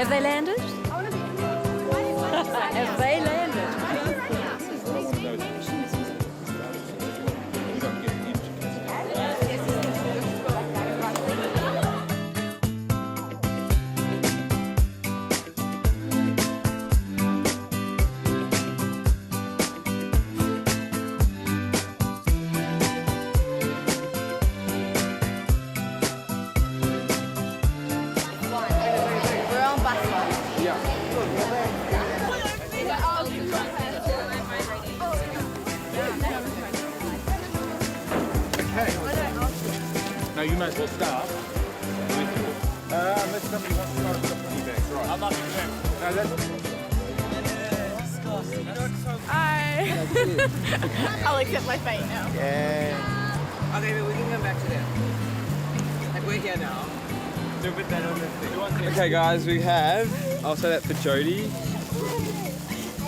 Have they landed? Have they landed? No, you might as well start. Unless somebody wants to start with something in your bags, right? I'm not going to. No, that's... I'll accept my fate now. Yeah. Okay, but we can come back to them. Like, we're here now. Do a bit better on this thing. Okay, guys, we have... I'll say that for Jodie.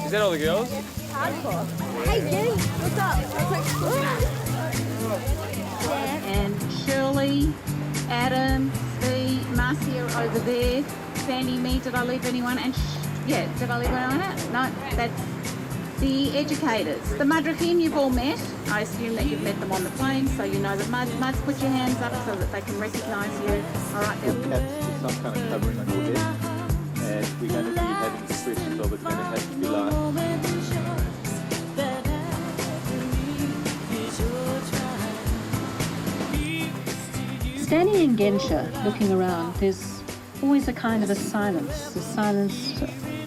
Is that all the girls? Hardcore. Hey, Jenny, what's up? And Shirley, Adam, Steve, Marcia over there, Sandy, me, did I leave anyone? And yeah, did I leave anyone out? No, that's the educators. The Madrahim you've all met. I assume that you've met them on the plane, so you know that Muds, put your hands up so that they can recognise you. All right, Some kind of covering on your head, and we're going to be having expressions of it's going to have to be live. Standing in Gensha, looking around, there's always a kind of a silence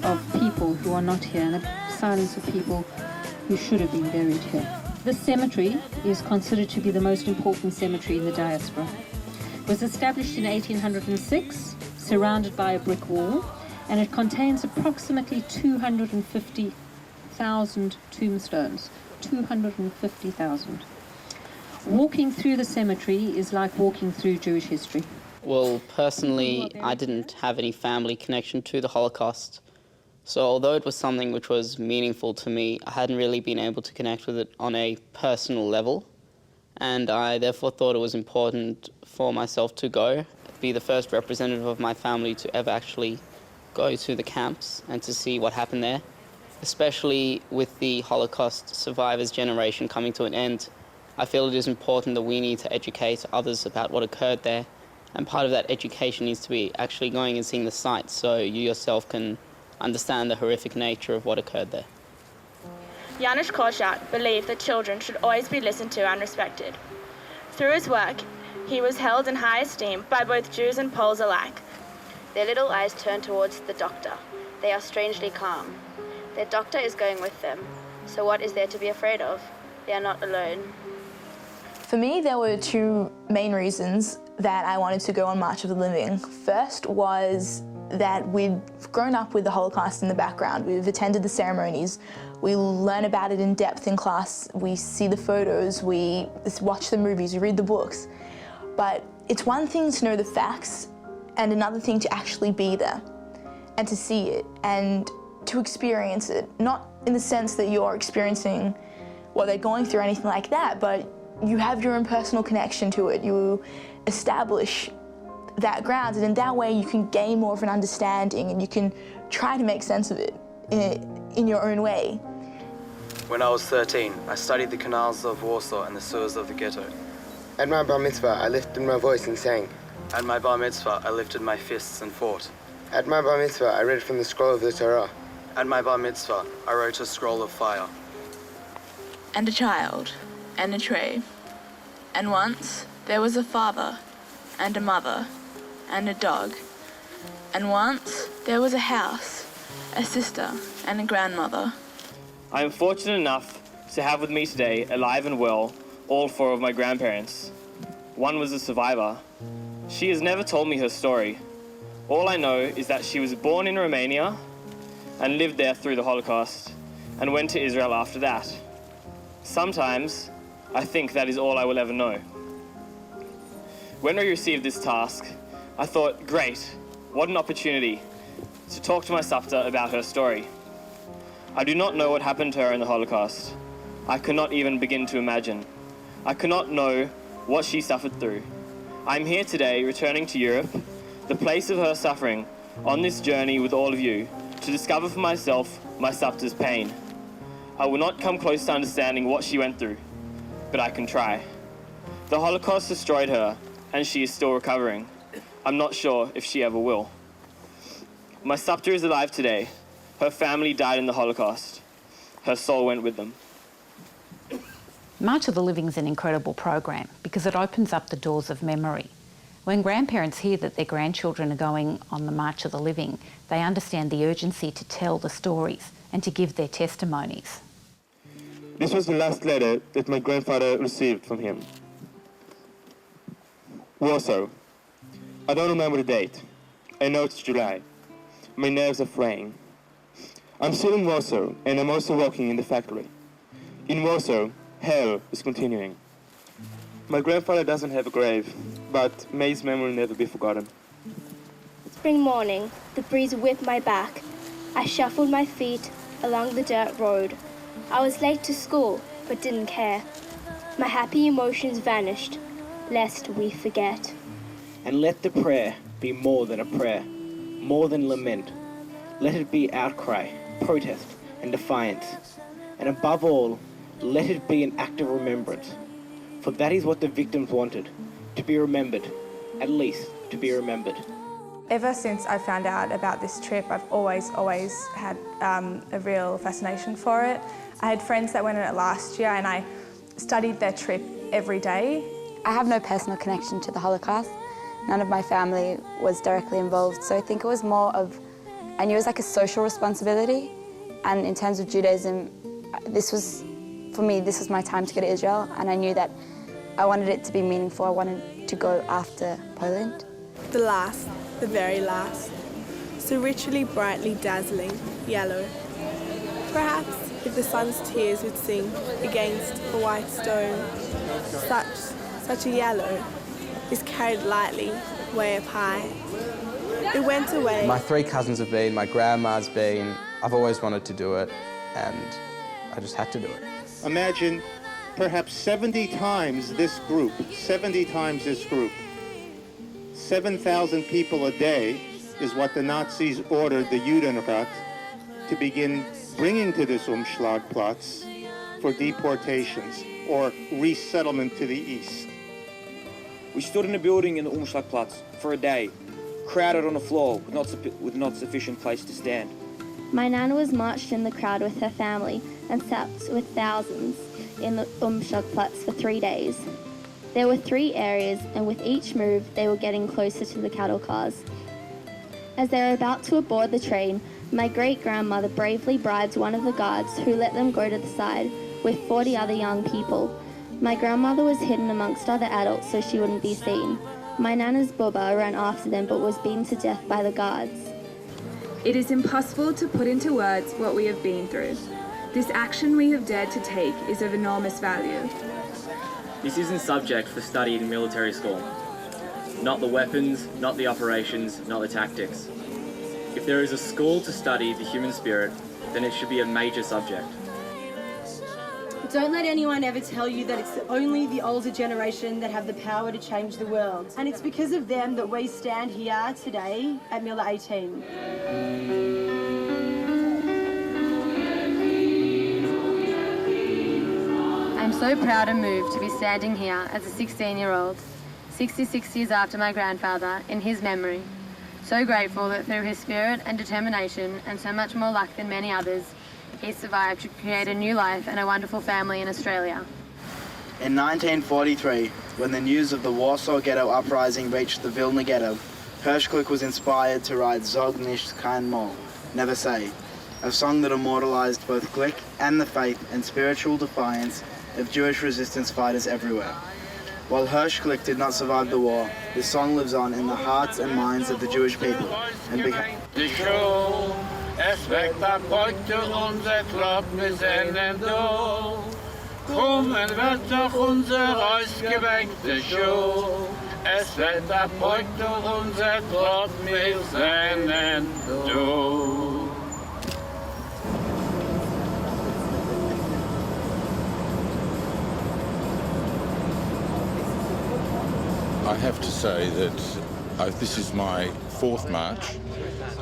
of people who are not here, and a silence of people who should have been buried here. This cemetery is considered to be the most important cemetery in the diaspora. It was established in 1806, surrounded by a brick wall, and it contains approximately 250,000 tombstones. 250,000. Walking through the cemetery is like walking through Jewish history. Well, personally, I didn't have any family connection to the Holocaust. So although it was something which was meaningful to me, I hadn't really been able to connect with it on a personal level. And I therefore thought it was important for myself to go, be the first representative of my family to ever actually go to the camps and to see what happened there. Especially with the Holocaust survivors generation coming to an end, I feel it is important that we need to educate others about what occurred there. And part of that education needs to be actually going and seeing the sites so you yourself can understand the horrific nature of what occurred there. Janusz Korczak believed that children should always be listened to and respected. Through his work, he was held in high esteem by both Jews and Poles alike. Their little eyes turn towards the doctor. They are strangely calm. Their doctor is going with them, so what is there to be afraid of? They are not alone. For me, there were two main reasons that I wanted to go on March of the Living. First was that we'd grown up with the Holocaust in the background. We've attended the ceremonies. We learn about it in depth in class. We see the photos, we watch the movies, we read the books. But it's one thing to know the facts and another thing to actually be there and to see it and to experience it. Not in the sense that you're experiencing what they're going through or anything like that, but you have your own personal connection to it. You establish that ground, and in that way you can gain more of an understanding and you can try to make sense of it in your own way. When I was 13, I studied the canals of Warsaw and the sewers of the ghetto. At my bar mitzvah, I lifted my voice and sang. At my bar mitzvah, I lifted my fists and fought. At my bar mitzvah, I read from the scroll of the Torah. At my bar mitzvah, I wrote a scroll of fire. And a child, and a tree. And once there was a father, and a mother, and a dog. And once there was a house, a sister, and a grandmother. I am fortunate enough to have with me today, alive and well, all four of my grandparents. One was a survivor. She has never told me her story. All I know is that she was born in Romania and lived there through the Holocaust and went to Israel after that. Sometimes, I think that is all I will ever know. When we received this task, I thought, great, what an opportunity to talk to my Savta about her story. I do not know what happened to her in the Holocaust. I could not even begin to imagine. I could not know what she suffered through. I'm here today, returning to Europe, the place of her suffering, on this journey with all of you to discover for myself my Sapta's pain. I will not come close to understanding what she went through, but I can try. The Holocaust destroyed her, and she is still recovering. I'm not sure if she ever will. My Sapta is alive today. Her family died in the Holocaust. Her soul went with them. March of the Living is an incredible program because it opens up the doors of memory. When grandparents hear that their grandchildren are going on the March of the Living, they understand the urgency to tell the stories and to give their testimonies. This was the last letter that my grandfather received from him. Warsaw. I don't remember the date. I know it's July. My nerves are fraying. I'm still in Warsaw, and I'm also working in the factory. In Warsaw, hell is continuing. My grandfather doesn't have a grave, but may his memory never be forgotten. Spring morning, the breeze whipped my back. I shuffled my feet along the dirt road. I was late to school, but didn't care. My happy emotions vanished, lest we forget. And let the prayer be more than a prayer, more than lament. Let it be outcry, protest, and defiance. And above all, let it be an act of remembrance. For that is what the victims wanted, to be remembered, at least to be remembered. Ever since I found out about this trip, I've always had a real fascination for it. I had friends that went on it last year and I studied their trip every day. I have no personal connection to the Holocaust. None of my family was directly involved, so I think it was more of, I knew it was like a social responsibility, and in terms of Judaism, for me, this was my time to go to Israel, and I knew that I wanted it to be meaningful. I wanted to go after Poland. The very last, so richly, brightly dazzling, yellow. Perhaps if the sun's tears would sing against a white stone, such a yellow is carried lightly, way up high. It went away. My 3 cousins have been, my grandma's been. I've always wanted to do it, and I just had to do it. Imagine perhaps 70 times this group, 7,000 people a day is what the Nazis ordered the Judenrat to begin bringing to this Umschlagplatz for deportations or resettlement to the east. We stood in a building in the Umschlagplatz for a day, crowded on the floor with not sufficient place to stand. My nan was marched in the crowd with her family and sat with thousands in the Umschlagplatz for 3 days. There were 3 areas, and with each move, they were getting closer to the cattle cars. As they were about to board the train, my great-grandmother bravely bribes one of the guards who let them go to the side with 40 other young people. My grandmother was hidden amongst other adults so she wouldn't be seen. My nana's bubba ran after them but was beaten to death by the guards. It is impossible to put into words what we have been through. This action we have dared to take is of enormous value. This isn't subject for study in military school. Not the weapons, not the operations, not the tactics. If there is a school to study the human spirit, then it should be a major subject. Don't let anyone ever tell you that it's only the older generation that have the power to change the world. And it's because of them that we stand here today at Miller 18. I'm so proud and moved to be standing here as a 16-year-old, 66 years after my grandfather, in his memory. So grateful that through his spirit and determination and so much more luck than many others, he survived to create a new life and a wonderful family in Australia. In 1943, when the news of the Warsaw Ghetto uprising reached the Vilna Ghetto, Hirschklick was inspired to write Zog nicht kein Mal, Never Say, a song that immortalized both Glick and the faith and spiritual defiance of Jewish resistance fighters everywhere. While Hirschklick did not survive the war, his song lives on in the hearts and minds of the Jewish people and became... Es weckt ab heute unser Klopp, wir sehnen du. Kommen wird doch unser ausgeweckte Schuh. Es weckt ab heute unser Klopp, wir sehnen du. I have to say that this is my 4th march,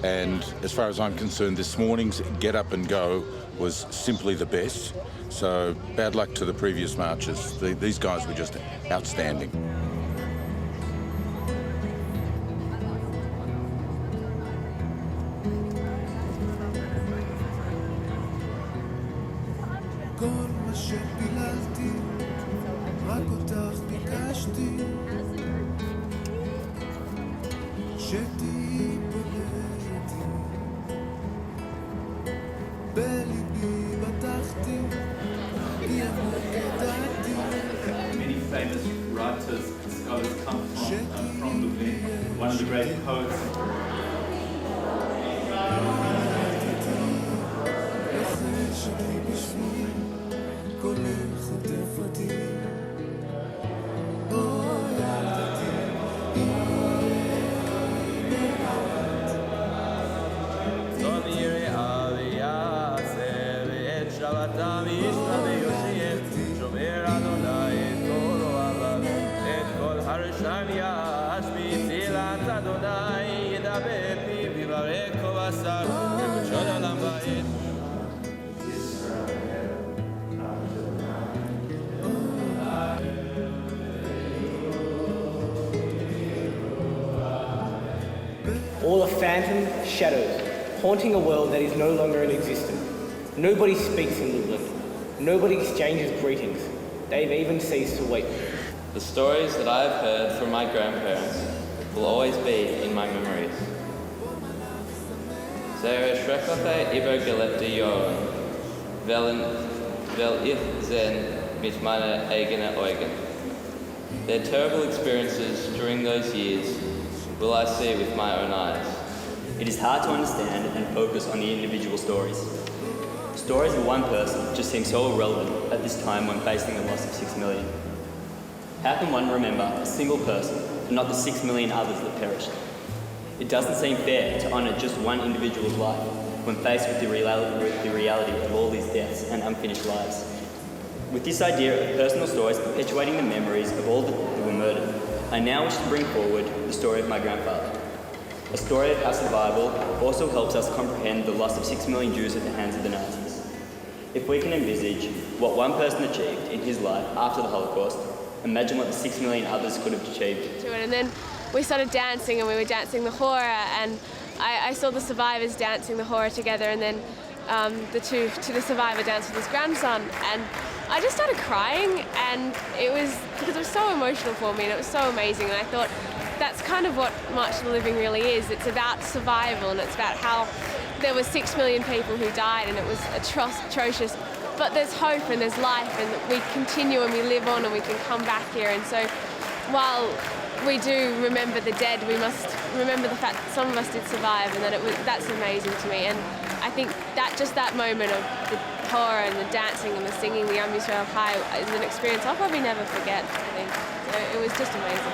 And as far as I'm concerned, this morning's Get Up and Go was simply the best. So bad luck to the previous marches. These guys were just outstanding. Many famous writers and scholars come from Lublin. One of the great poets. All are phantom shadows, haunting a world that is no longer in existence. Nobody speaks in Lublin. Nobody exchanges greetings. They've even ceased to weep. The stories that I have heard from my grandparents will always be in my memories. Zere Shrekofe Iber Gelebte Joren, Vel ich zen mit meiner eigenen Augen. Their terrible experiences during those years will I see with my own eyes. It is hard to understand and focus on the individual stories. The stories of one person just seem so irrelevant at this time when facing the loss of 6 million. How can one remember a single person and not the 6 million others that perished? It doesn't seem fair to honour just one individual's life when faced with the reality of all these deaths and unfinished lives. With this idea of personal stories perpetuating the memories of all that were murdered, I now wish to bring forward the story of my grandfather. A story of how survival also helps us comprehend the loss of 6 million Jews at the hands of the Nazis. If we can envisage what one person achieved in his life after the Holocaust, imagine what the 6 million others could have achieved. And then we started dancing, and we were dancing the hora, and I saw the survivors dancing the hora together, and then the survivor danced with his grandson, and I just started crying, and it was because it was so emotional for me, and it was so amazing, and I thought that's kind of what March of the Living really is. It's about survival, and it's about how there were 6 million people who died, and it was atrocious, but there's hope and there's life, and we continue and we live on and we can come back here. And so while we do remember the dead, we must remember the fact that some of us did survive, and that's amazing to me. And I think that moment of the horror and the dancing and the singing, the Am Yisrael Chai, is an experience I'll probably never forget, I think. So it was just amazing.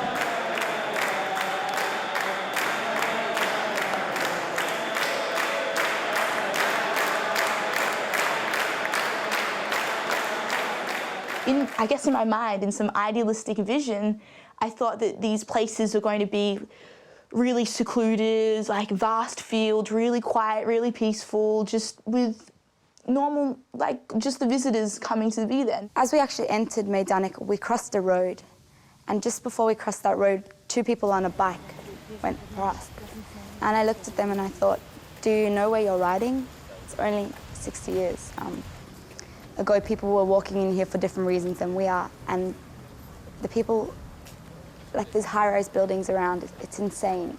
I guess in my mind, in some idealistic vision, I thought that these places were going to be really secluded, like vast fields, really quiet, really peaceful, just with normal, like just the visitors coming to be there. As we actually entered Maidanek, we crossed a road, and just before we crossed that road, 2 people on a bike went past. And I looked at them and I thought, do you know where you're riding? It's only 60 years ago, people were walking in here for different reasons than we are, and the people, like there's high-rise buildings around, it's insane.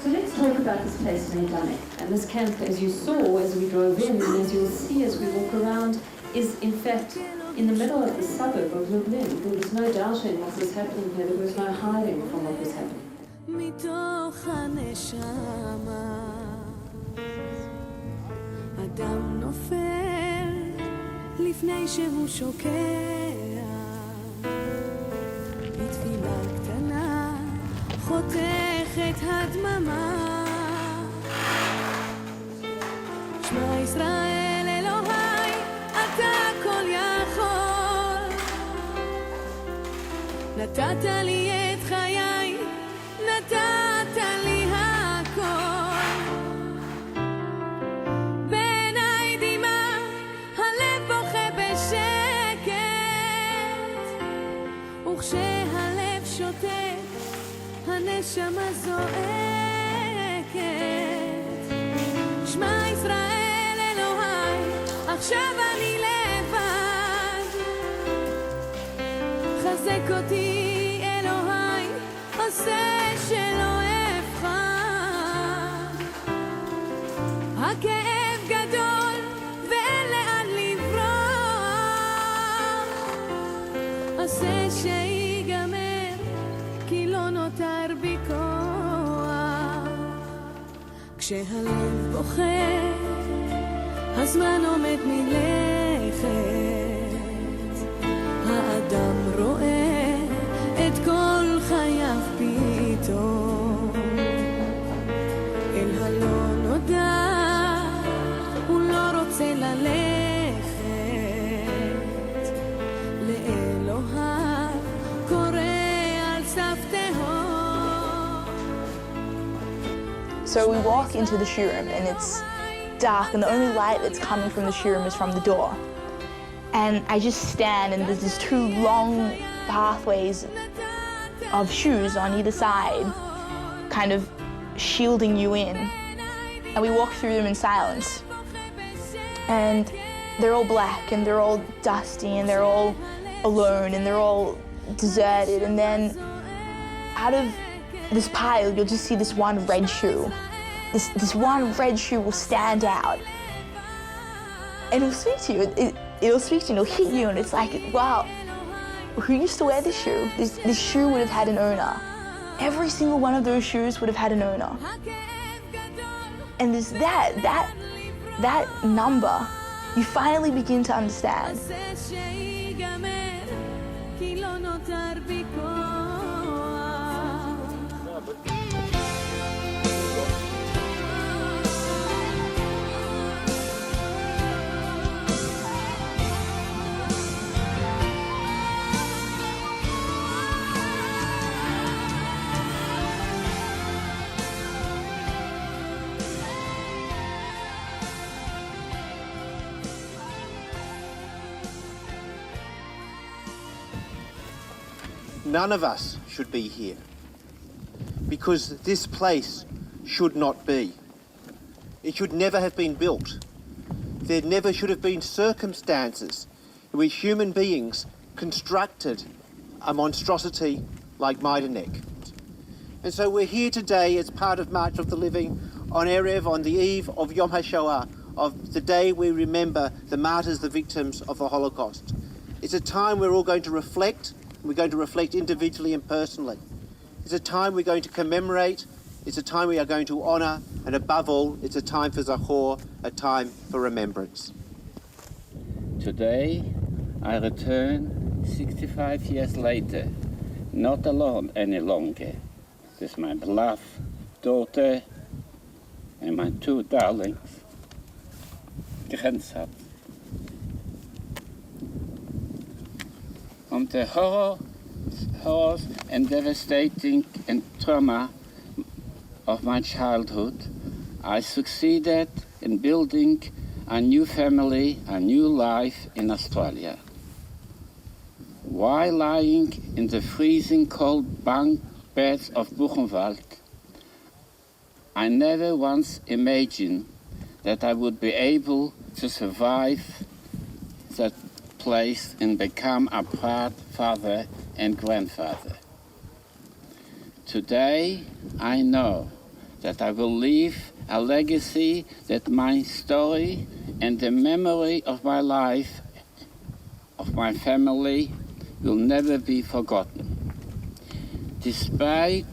So let's talk about this place, Maidanek. And this camp, as you saw as we drove in, and as you'll see as we walk around, is in fact in the middle of the suburb of Lublin. There was no doubt in what was happening here. There was no hiding from what was happening. מתוך הנשמה אדם נופל לפני שהוא שוקע בתפילה קטנה חותכת הדממה שמע ישראל אלוהי אתה כל יחד נתת לי את חיי, נתת לי הכל. בעיניי דמעה, הלב בוכה בשקט, וכשהלב שותק, הנשמה זועקת. שמע ישראל אלוהי, עכשיו אני לבד. חזק אותי אלוהי, עושה שלא אבחר. הכאב גדול ואין לאן לברוח. עושה שיגמר, כי לא נותר בי כוח. כשהלב בוכה, הזמן עומד מלכת. האדם רואה את כל חייו פתאום. אל הלא נודע, הוא לא רוצה ללכת. לאלוהיו קורא על סף תהום. So we walk into the shoe room and it's dark and the only light that's coming from the shoe room is from the door. And I just stand and there's these two long pathways of shoes on either side kind of shielding you in. And we walk through them in silence. And they're all black and they're all dusty and they're all alone and they're all deserted. And then out of this pile, you'll just see this one red shoe. This one red shoe will stand out. And it'll speak to you. It'll speak to you and it'll hit you and it's like, wow, who used to wear this shoe? This shoe would have had an owner. Every single one of those shoes would have had an owner. And there's that number, you finally begin to understand. None of us should be here because this place should not be. It should never have been built. There never should have been circumstances in which human beings constructed a monstrosity like Majdanek. And so we're here today as part of March of the Living on Erev, on the eve of Yom HaShoah, of the day we remember the martyrs, the victims of the Holocaust. It's a time we're all going to reflect. We're going to reflect individually and personally. It's a time we're going to commemorate. It's a time we are going to honour. And above all, it's a time for Zachor, a time for remembrance. Today, I return 65 years later, not alone any longer. With my beloved daughter and my two darlings, grandsons. The horrors and devastating and trauma of my childhood, I succeeded in building a new family, a new life in Australia. While lying in the freezing cold bunk beds of Buchenwald, I never once imagined that I would be able to survive that place and become a proud father and grandfather. Today, I know that I will leave a legacy that my story and the memory of my life, of my family, will never be forgotten. Despite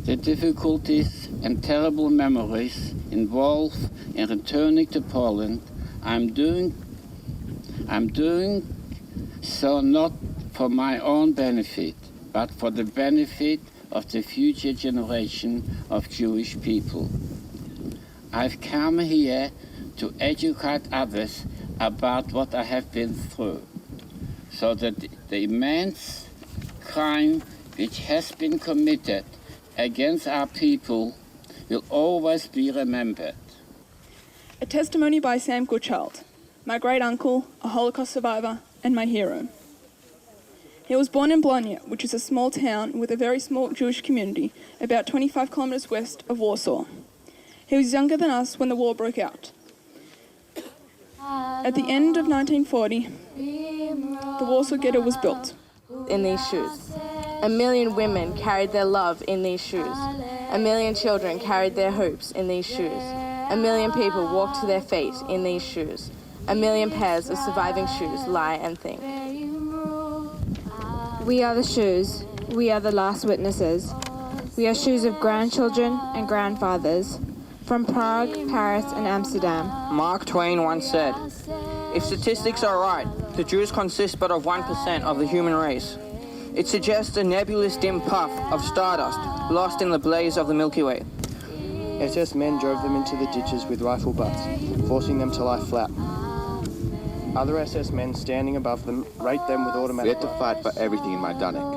the difficulties and terrible memories involved in returning to Poland, I'm doing so not for my own benefit, but for the benefit of the future generation of Jewish people. I've come here to educate others about what I have been through, so that the immense crime which has been committed against our people will always be remembered. A testimony by Sam Goodchild, my great-uncle, a Holocaust survivor, and my hero. He was born in Bologna, which is a small town with a very small Jewish community, about 25 kilometres west of Warsaw. He was younger than us when the war broke out. At the end of 1940, the Warsaw Ghetto was built. In these shoes. 1 million women carried their love in these shoes. 1 million children carried their hopes in these shoes. 1 million people walked to their fate in these shoes. 1 million pairs of surviving shoes lie and think. We are the shoes. We are the last witnesses. We are shoes of grandchildren and grandfathers from Prague, Paris, and Amsterdam. Mark Twain once said, "If statistics are right, the Jews consist but of 1% of the human race. It suggests a nebulous dim puff of stardust lost in the blaze of the Milky Way." SS men drove them into the ditches with rifle butts, forcing them to lie flat. Other SS men standing above them rate them with automatic. We had to fight for everything in Majdanek,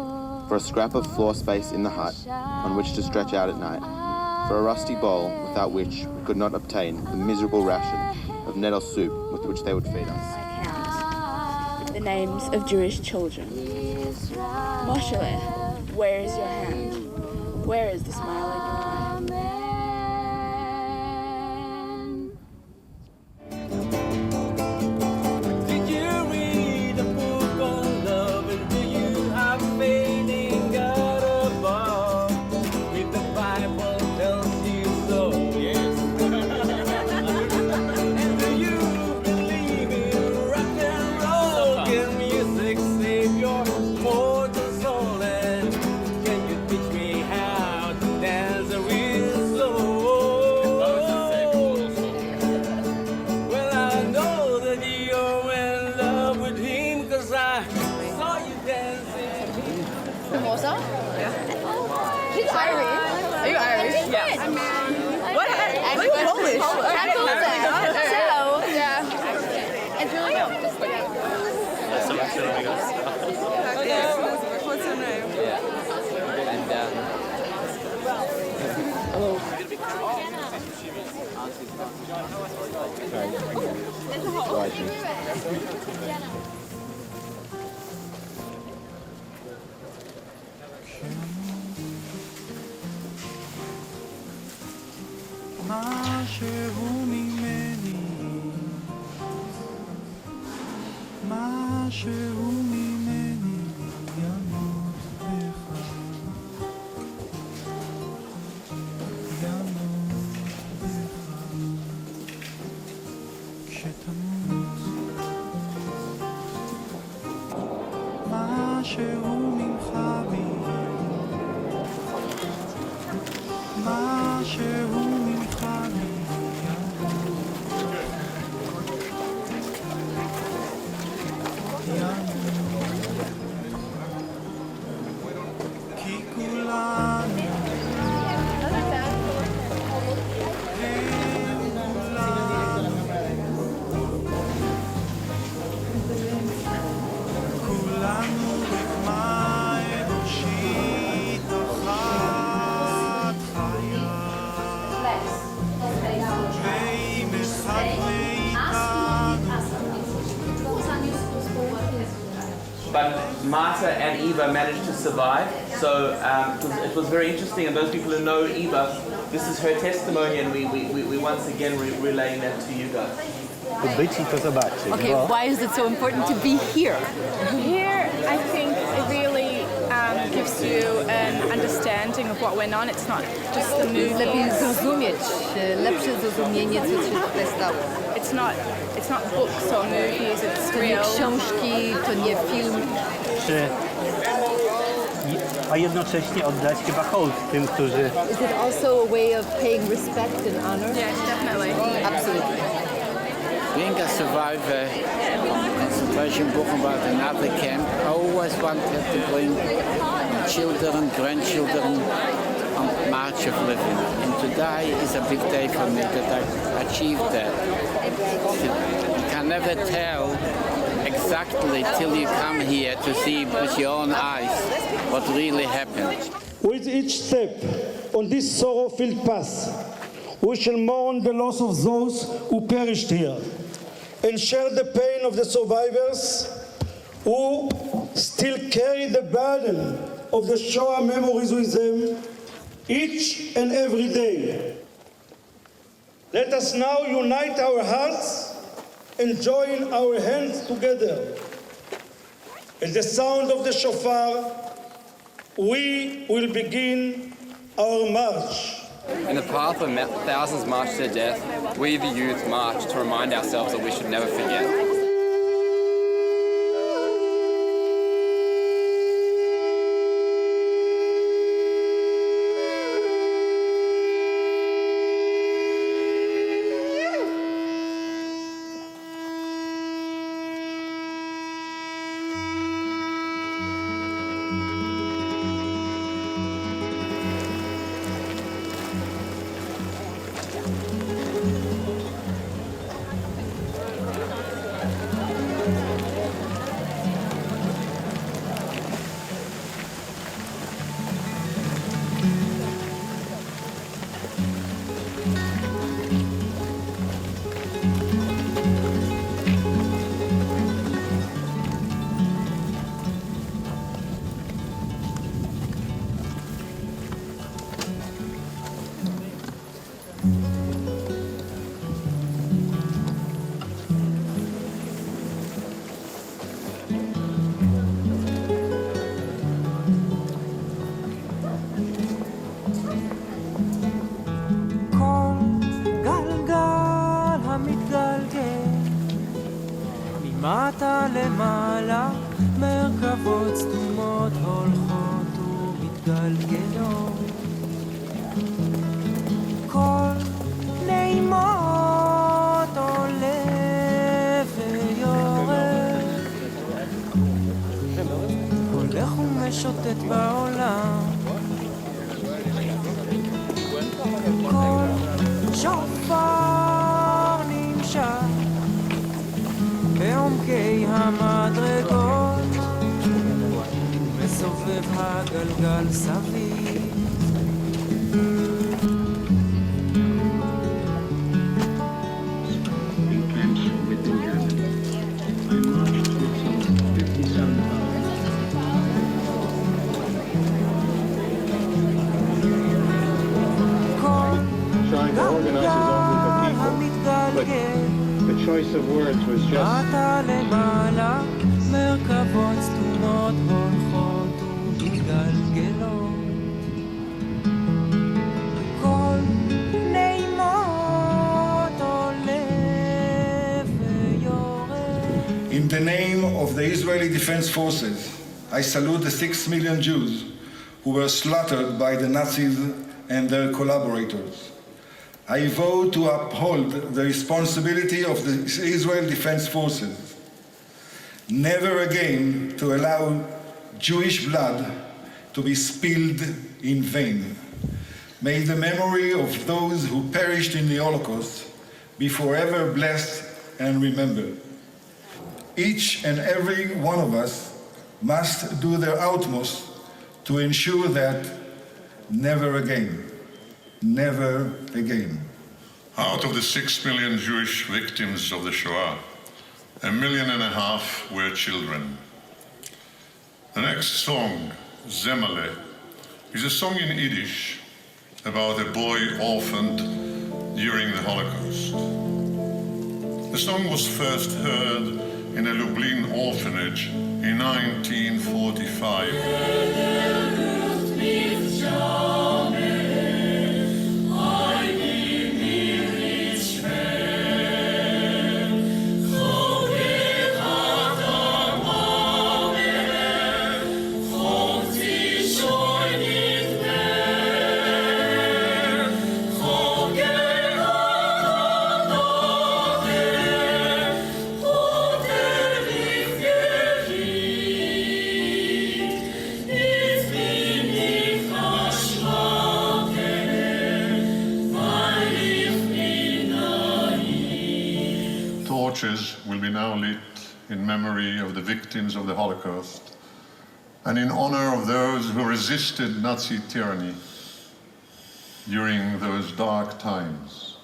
for a scrap of floor space in the hut on which to stretch out at night, for a rusty bowl without which we could not obtain the miserable ration of nettle soup with which they would feed us. The names of Jewish children. Moshe, where is your hand? Where is the smile in your eye? Did you read a book on love, and do you have faith in God above? If the Bible tells you so, yes. And do you believe in rock and roll? Can music save your mortal soul? And can you teach me how to dance a real slow? Well, I know that you're in love with him, 'cause I saw you dancing. From Warsaw? Yeah. She's Irish. Are you Irish? Yeah. What? Are you Polish? I'm Polish. So, yeah. It's really good. Just like What's your name? Yeah. And hello. משהו ממני, משהו ממני ימות בך, ימות בך, כשתמות. משהו ממך בי, משהו ממך בי. כי כולנו כולנו רקמה אנושית אחת חיה, ואם אחד But Martha and Eva managed to survive, so it was very interesting. And those people who know Eva, this is her testimony, and we once again relaying that to you guys. Okay, why is it so important to be here? Here, I think it really gives you an understanding of what went on. It's not just the Lepiej movies. zrozumieć, lepsze zrozumienie, co się tutaj stało. It's not books or movies. It's To nie real. książki, to nie film. A jednocześnie oddać chyba hołd tym, którzy... Is it also a way of paying respect and honor? Yes, definitely. Absolutely. Being a survivor of concentration Buchenwald and other camp, I always wanted to bring children, grandchildren on March of Living. And today is a big day for me that I achieved that. You can never tell exactly till you come here to see with your own eyes what really happened. With each step on this sorrow-filled path, we shall mourn the loss of those who perished here and share the pain of the survivors who still carry the burden of the Shoah memories with them each and every day. Let us now unite our hearts and join our hands together. At the sound of the shofar, we will begin our march. In the path where thousands march to their death, we the youth march to remind ourselves that we should never forget. למטה למעלה, מרכבות סתומות הולכות ומתגלגלות. כל נעימות עולה ויורד, הולך ומשוטט בעולם. כל שופר נמשך בעומקי המדרגות, מסובב הגלגל סביב. Trying to organize his own group of people, but the choice of words was just... מרכבות סתומות הולכות ומתגלגלות, כל נעימות עולה ויורד. In the name of the Israeli Defense Forces, I salute the 6 million Jews who were slaughtered by the Nazis and their collaborators. I vow to uphold the responsibility of the Israel Defense Forces, never again to allow Jewish blood to be spilled in vain. May the memory of those who perished in the Holocaust be forever blessed and remembered. Each and every one of us must do their utmost to ensure that never again, never again. Out of the 6 million Jewish victims of the Shoah, 1.5 million were children. The next song, Zemele, is a song in Yiddish about a boy orphaned during the Holocaust. The song was first heard in a Lublin orphanage in 1945. Torches will be now lit in memory of the victims of the Holocaust and in honor of those who resisted Nazi tyranny during those dark times.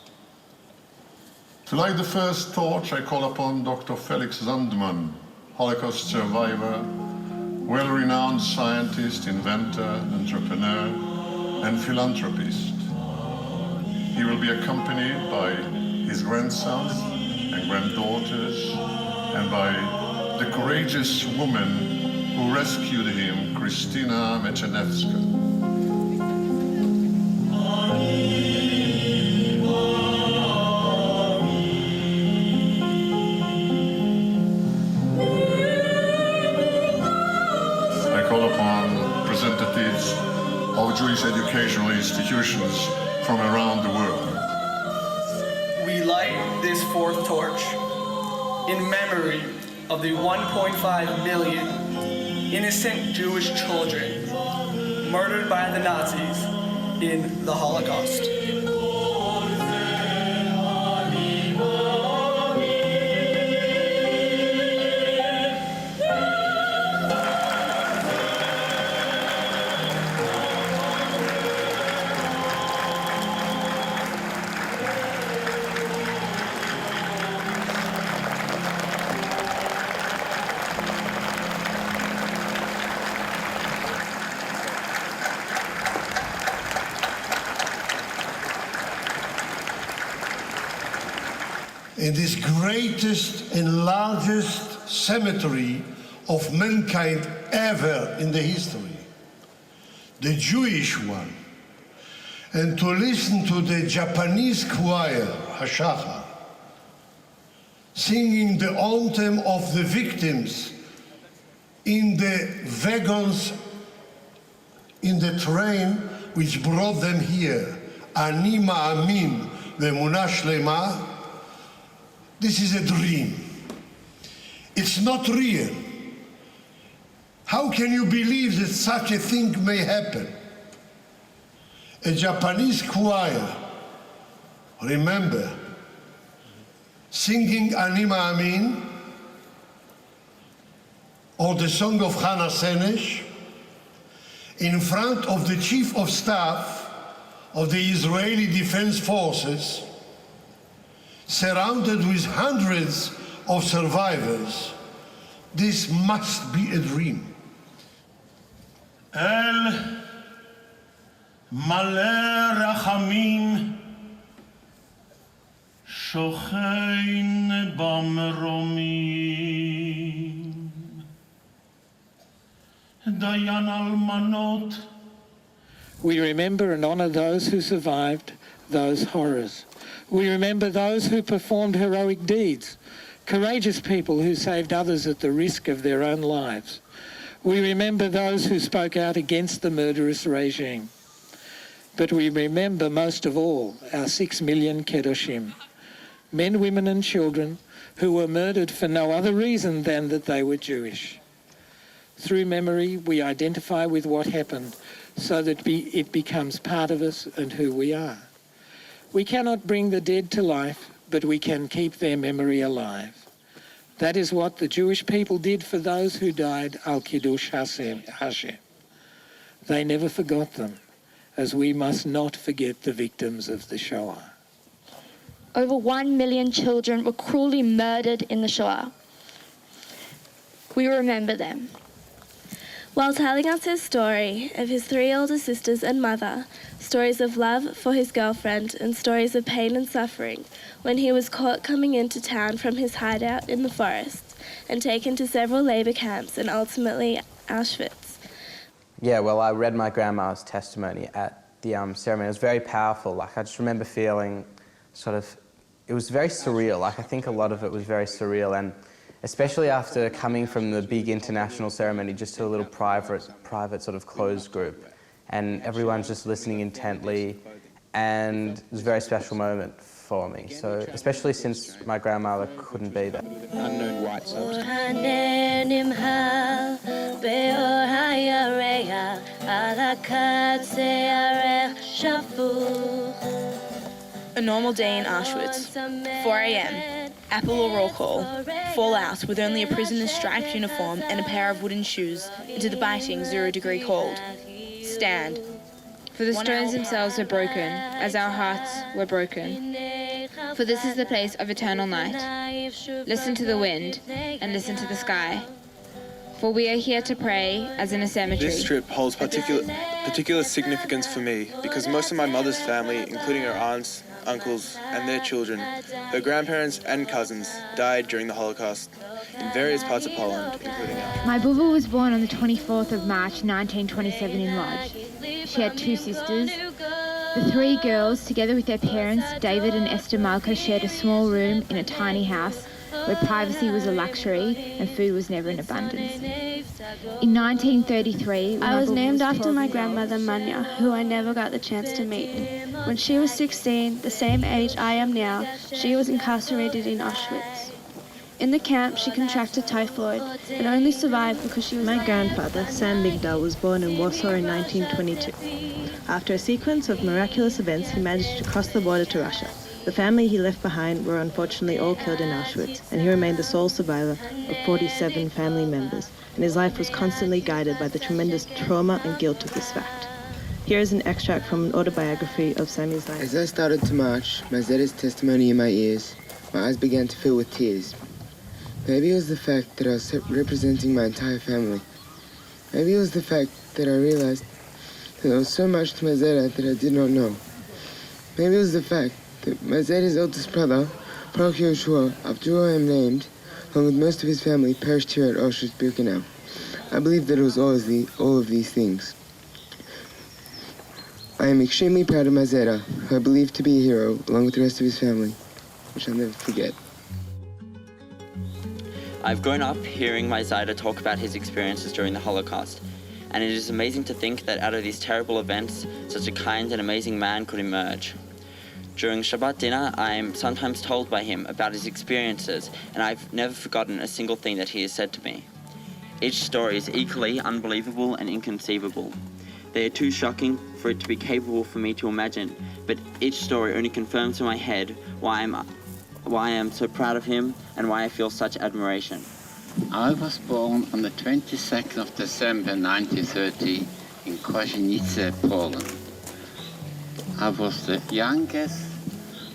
To light the first torch, I call upon Dr. Felix Sandmann, Holocaust survivor, well-renowned scientist, inventor, entrepreneur, and philanthropist. He will be accompanied by his grandsons and granddaughters, and by the courageous woman who rescued him, Kristina Mechenevska. I call upon representatives of Jewish educational institutions from around the world. We light this fourth torch in memory of the 1.5 million innocent Jewish children murdered by the Nazis in the Holocaust. In this greatest and largest cemetery of mankind ever in the history, the Jewish one, and to listen to the Japanese choir, Hashachar, singing the anthem of the victims in the wagons in the train which brought them here, Ani Ma'amin Ve'emunah Shlema. This is a dream. It's not real. How can you believe that such a thing may happen? A Japanese choir, remember, singing Ani Ma'amin, or the song of Hannah Senesh, in front of the Chief of Staff of the Israeli Defense Forces, surrounded with hundreds of survivors. This must be a dream. El Maleh Rachamim Shochein Bamromim Dayan Almanot. We remember and honor those who survived those horrors. We remember those who performed heroic deeds, courageous people who saved others at the risk of their own lives. We remember those who spoke out against the murderous regime. But we remember most of all our 6 million Kedoshim, men, women and children who were murdered for no other reason than that they were Jewish. Through memory, we identify with what happened so that it becomes part of us and who we are. We cannot bring the dead to life, but we can keep their memory alive. That is what the Jewish people did for those who died al Kiddush Hashem. They never forgot them, as we must not forget the victims of the Shoah. Over 1 million children were cruelly murdered in the Shoah. We remember them. While telling us his story of his 3 older sisters and mother, stories of love for his girlfriend, and stories of pain and suffering when he was caught coming into town from his hideout in the forest and taken to several labor camps and ultimately Auschwitz. Yeah, well, I read my grandma's testimony at the ceremony. It was very powerful. Like, I just remember feeling it was very surreal. Like, I think a lot of it was very surreal, and especially after coming from the big international ceremony just to a little private sort of closed group, and everyone's just listening intently, and it was a very special moment for me. So, especially since my grandmother couldn't be there. Unknown white substance. A normal day in Auschwitz. 4 a.m. Apple or roll call. Fall out with only a prisoner's striped uniform and a pair of wooden shoes into the biting 0-degree cold. Stand. For the stones themselves are broken, as our hearts were broken. For this is the place of eternal night. Listen to the wind, and listen to the sky. For we are here to pray, as in a cemetery. This trip holds particular significance for me, because most of my mother's family, including her aunts, uncles, and their children, her grandparents and cousins, died during the Holocaust in various parts of Poland, including ours. My bubba was born on the 24th of March 1927 in Lodz. She had 2 sisters. The 3 girls, together with their parents, David and Esther Malka, shared a small room in a tiny house where privacy was a luxury and food was never in abundance. In 1933, I was named after my grandmother Manya, who I never got the chance to meet. When she was 16, the same age I am now, she was incarcerated in Auschwitz. In the camp, she contracted typhoid and only survived because she was... My grandfather, Sam Migdal, was born in Warsaw in 1922. After a sequence of miraculous events, he managed to cross the border to Russia. The family he left behind were unfortunately all killed in Auschwitz, and he remained the sole survivor of 47 family members, and his life was constantly guided by the tremendous trauma and guilt of this fact. Here is an extract from an autobiography of Sammy's life. As I started to march, my Zeta's testimony in my ears, my eyes began to fill with tears. Maybe it was the fact that I was representing my entire family. Maybe it was the fact that I realized that there was so much to my Zeta that I did not know. Maybe it was the fact that my Zeta's eldest brother, Baruch Yehoshua, after whom I am named, along with most of his family, perished here at Auschwitz-Birkenau. I believe that it was all of these things. I am extremely proud of my Zeta, who I believe to be a hero, along with the rest of his family, which I'll never forget. I've grown up hearing my Zeta talk about his experiences during the Holocaust, and it is amazing to think that out of these terrible events, such a kind and amazing man could emerge. During Shabbat dinner, I am sometimes told by him about his experiences, and I've never forgotten a single thing that he has said to me. Each story is equally unbelievable and inconceivable. They are too shocking for it to be capable for me to imagine, but each story only confirms in my head why I am so proud of him and why I feel such admiration. I was born on the 22nd of December 1930 in Kozienice, Poland. I was the youngest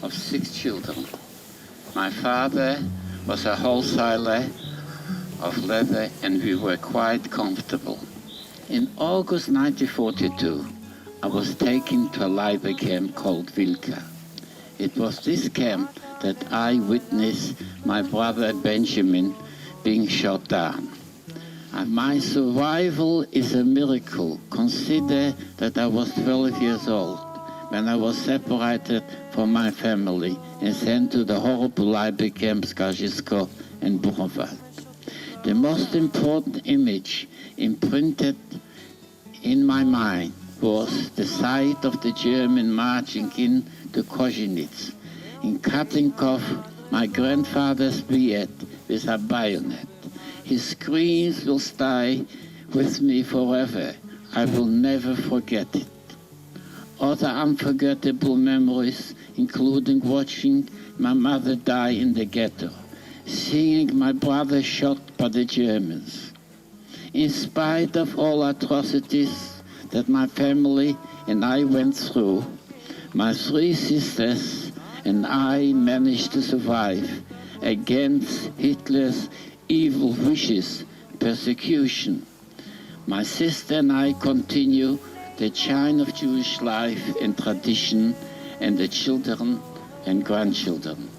of 6 children. My father was a wholesaler of leather and we were quite comfortable. In August 1942, I was taken to a labor camp called Wilka. It was this camp that I witnessed my brother Benjamin being shot down. And my survival is a miracle. Consider that I was 12 years old when I was separated from my family and sent to the horrible labor camps Gazisko and Buchenwald. The most important image imprinted in my mind was the sight of the German marching in to Kozienice, in cutting off my grandfather's beard with a bayonet. His screams will stay with me forever. I will never forget it. Other unforgettable memories, including watching my mother die in the ghetto, seeing my brother shot by the Germans. In spite of all atrocities that my family and I went through, my 3 sisters and I managed to survive against Hitler's evil wishes, persecution. My sister and I continue the chain of Jewish life and tradition and the children and grandchildren.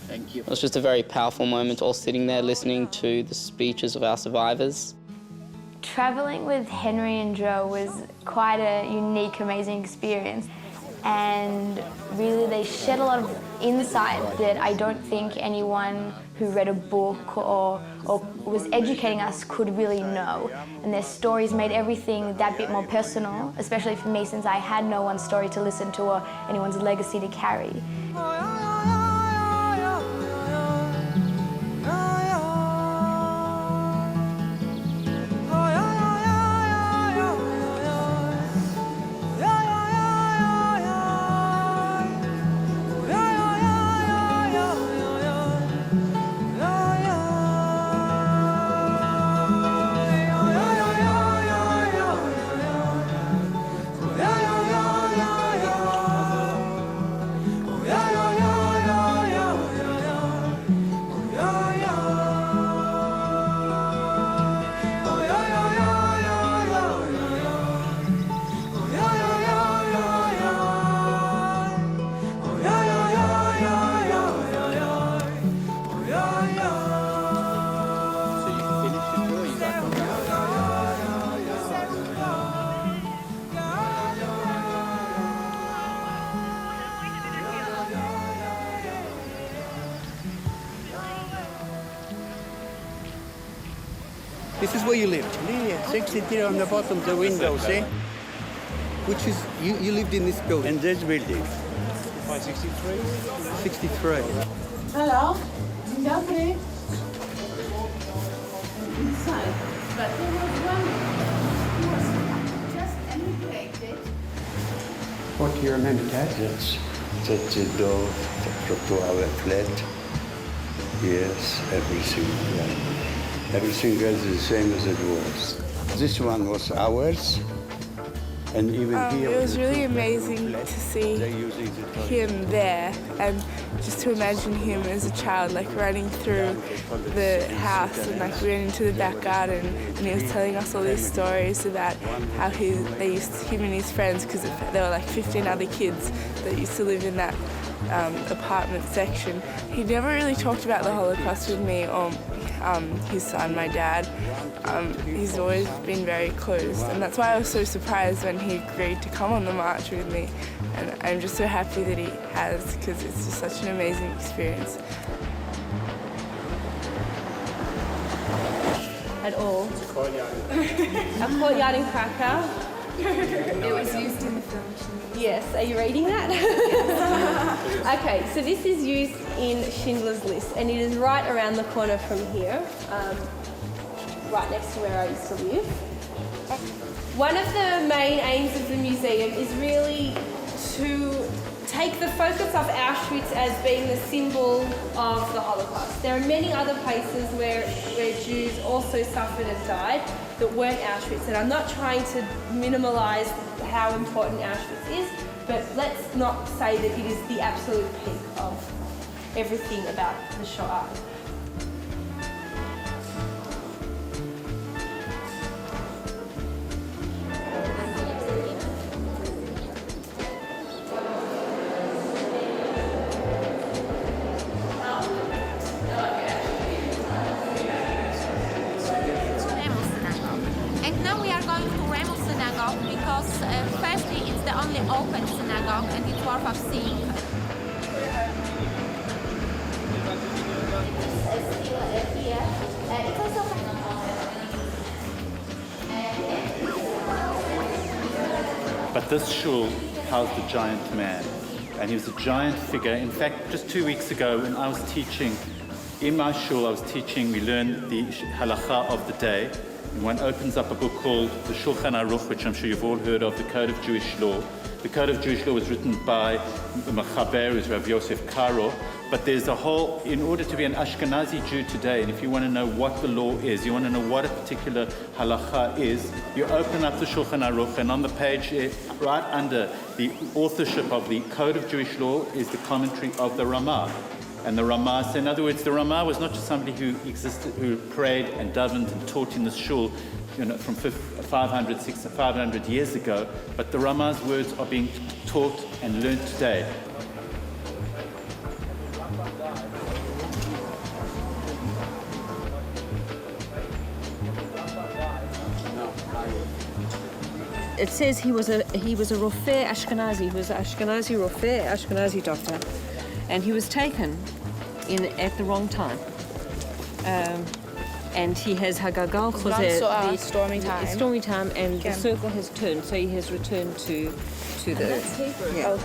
Thank you. It was just a very powerful moment, all sitting there listening to the speeches of our survivors. Travelling with Henry and Joe was quite a unique, amazing experience. And really they shed a lot of insight that I don't think anyone who read a book or was educating us could really know. And their stories made everything that bit more personal, especially for me since I had no one's story to listen to or anyone's legacy to carry. This is where you lived? Yeah, 63 on the bottom, the window, see? Which is, you lived in this building? In this building. 63? 63. Hello, dzień dobry. Inside, but there was one who was just emigrated. What do you remember, Dad? That's the door to our flat. Yes, everything. Yeah. Everything is the same as it was. This one was ours. And even here, it was really amazing to see him there, and just to imagine him as a child, like running through the house, and like we went into the back garden, and he was telling us all these stories about how him and his friends, because there were like 15 other kids that used to live in that apartment section. He never really talked about the Holocaust with me or his son, my dad. He's always been very closed, and that's why I was so surprised when he agreed to come on the march with me, and I'm just so happy that he has, because it's just such an amazing experience. At all. A courtyard in Krakow. It was used in the film. Yes, are you reading that? Okay, so this is used in Schindler's List, and it is right around the corner from here, right next to where I used to live. One of the main aims of the museum is really to take the focus of Auschwitz as being the symbol of the Holocaust. There are many other places where Jews also suffered and died that weren't Auschwitz, and I'm not trying to minimalise how important Auschwitz is, but let's not say that it is the absolute peak of everything about the Shoah. And now we are going to Remel Synagogue because firstly it's the only open synagogue and it's worth of seeing. But this shul housed a giant man, and he was a giant figure. In fact, just 2 weeks ago when I was teaching, in my shul we learned the halacha of the day. And one opens up a book called the Shulchan Aruch, which I'm sure you've all heard of, the Code of Jewish Law. The Code of Jewish Law was written by the Machaber, who's Rav Yosef Karo. But there's a whole, in order to be an Ashkenazi Jew today, and if you want to know what the law is, you want to know what a particular halacha is, you open up the Shulchan Aruch, and on the page, right under the authorship of the Code of Jewish Law is the commentary of the Ramah. And the Ramah, so in other words, the Ramah was not just somebody who existed, who prayed and davened and taught in the shul, from 500 years ago, but the Ramah's words are being taught and learned today. It says he was a Rofeh Ashkenazi. He was an Ashkenazi Rofeh, Ashkenazi doctor, and he was taken at the wrong time. And he has Hagagal Chozeh, the stormy time. Stormy time, and the circle has turned, so he has returned to the. That's Hebrew. Yeah. Oh.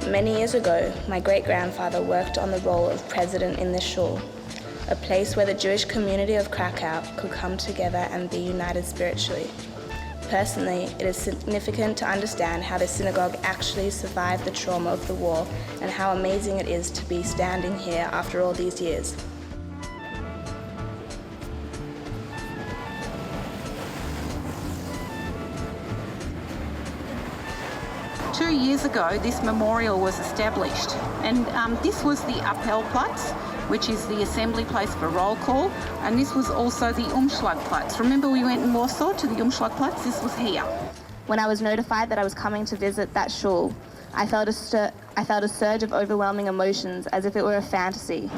Many years ago, my great-grandfather worked on the role of president in this shul, a place where the Jewish community of Krakow could come together and be united spiritually. Personally, it is significant to understand how the synagogue actually survived the trauma of the war and how amazing it is to be standing here after all these years. Two years ago, this memorial was established, and this was the Appellplatz, which is the assembly place for roll call, and this was also the Umschlagplatz. Remember we went in Warsaw to the Umschlagplatz? This was here. When I was notified that I was coming to visit that shul, I felt a surge of overwhelming emotions as if it were a fantasy.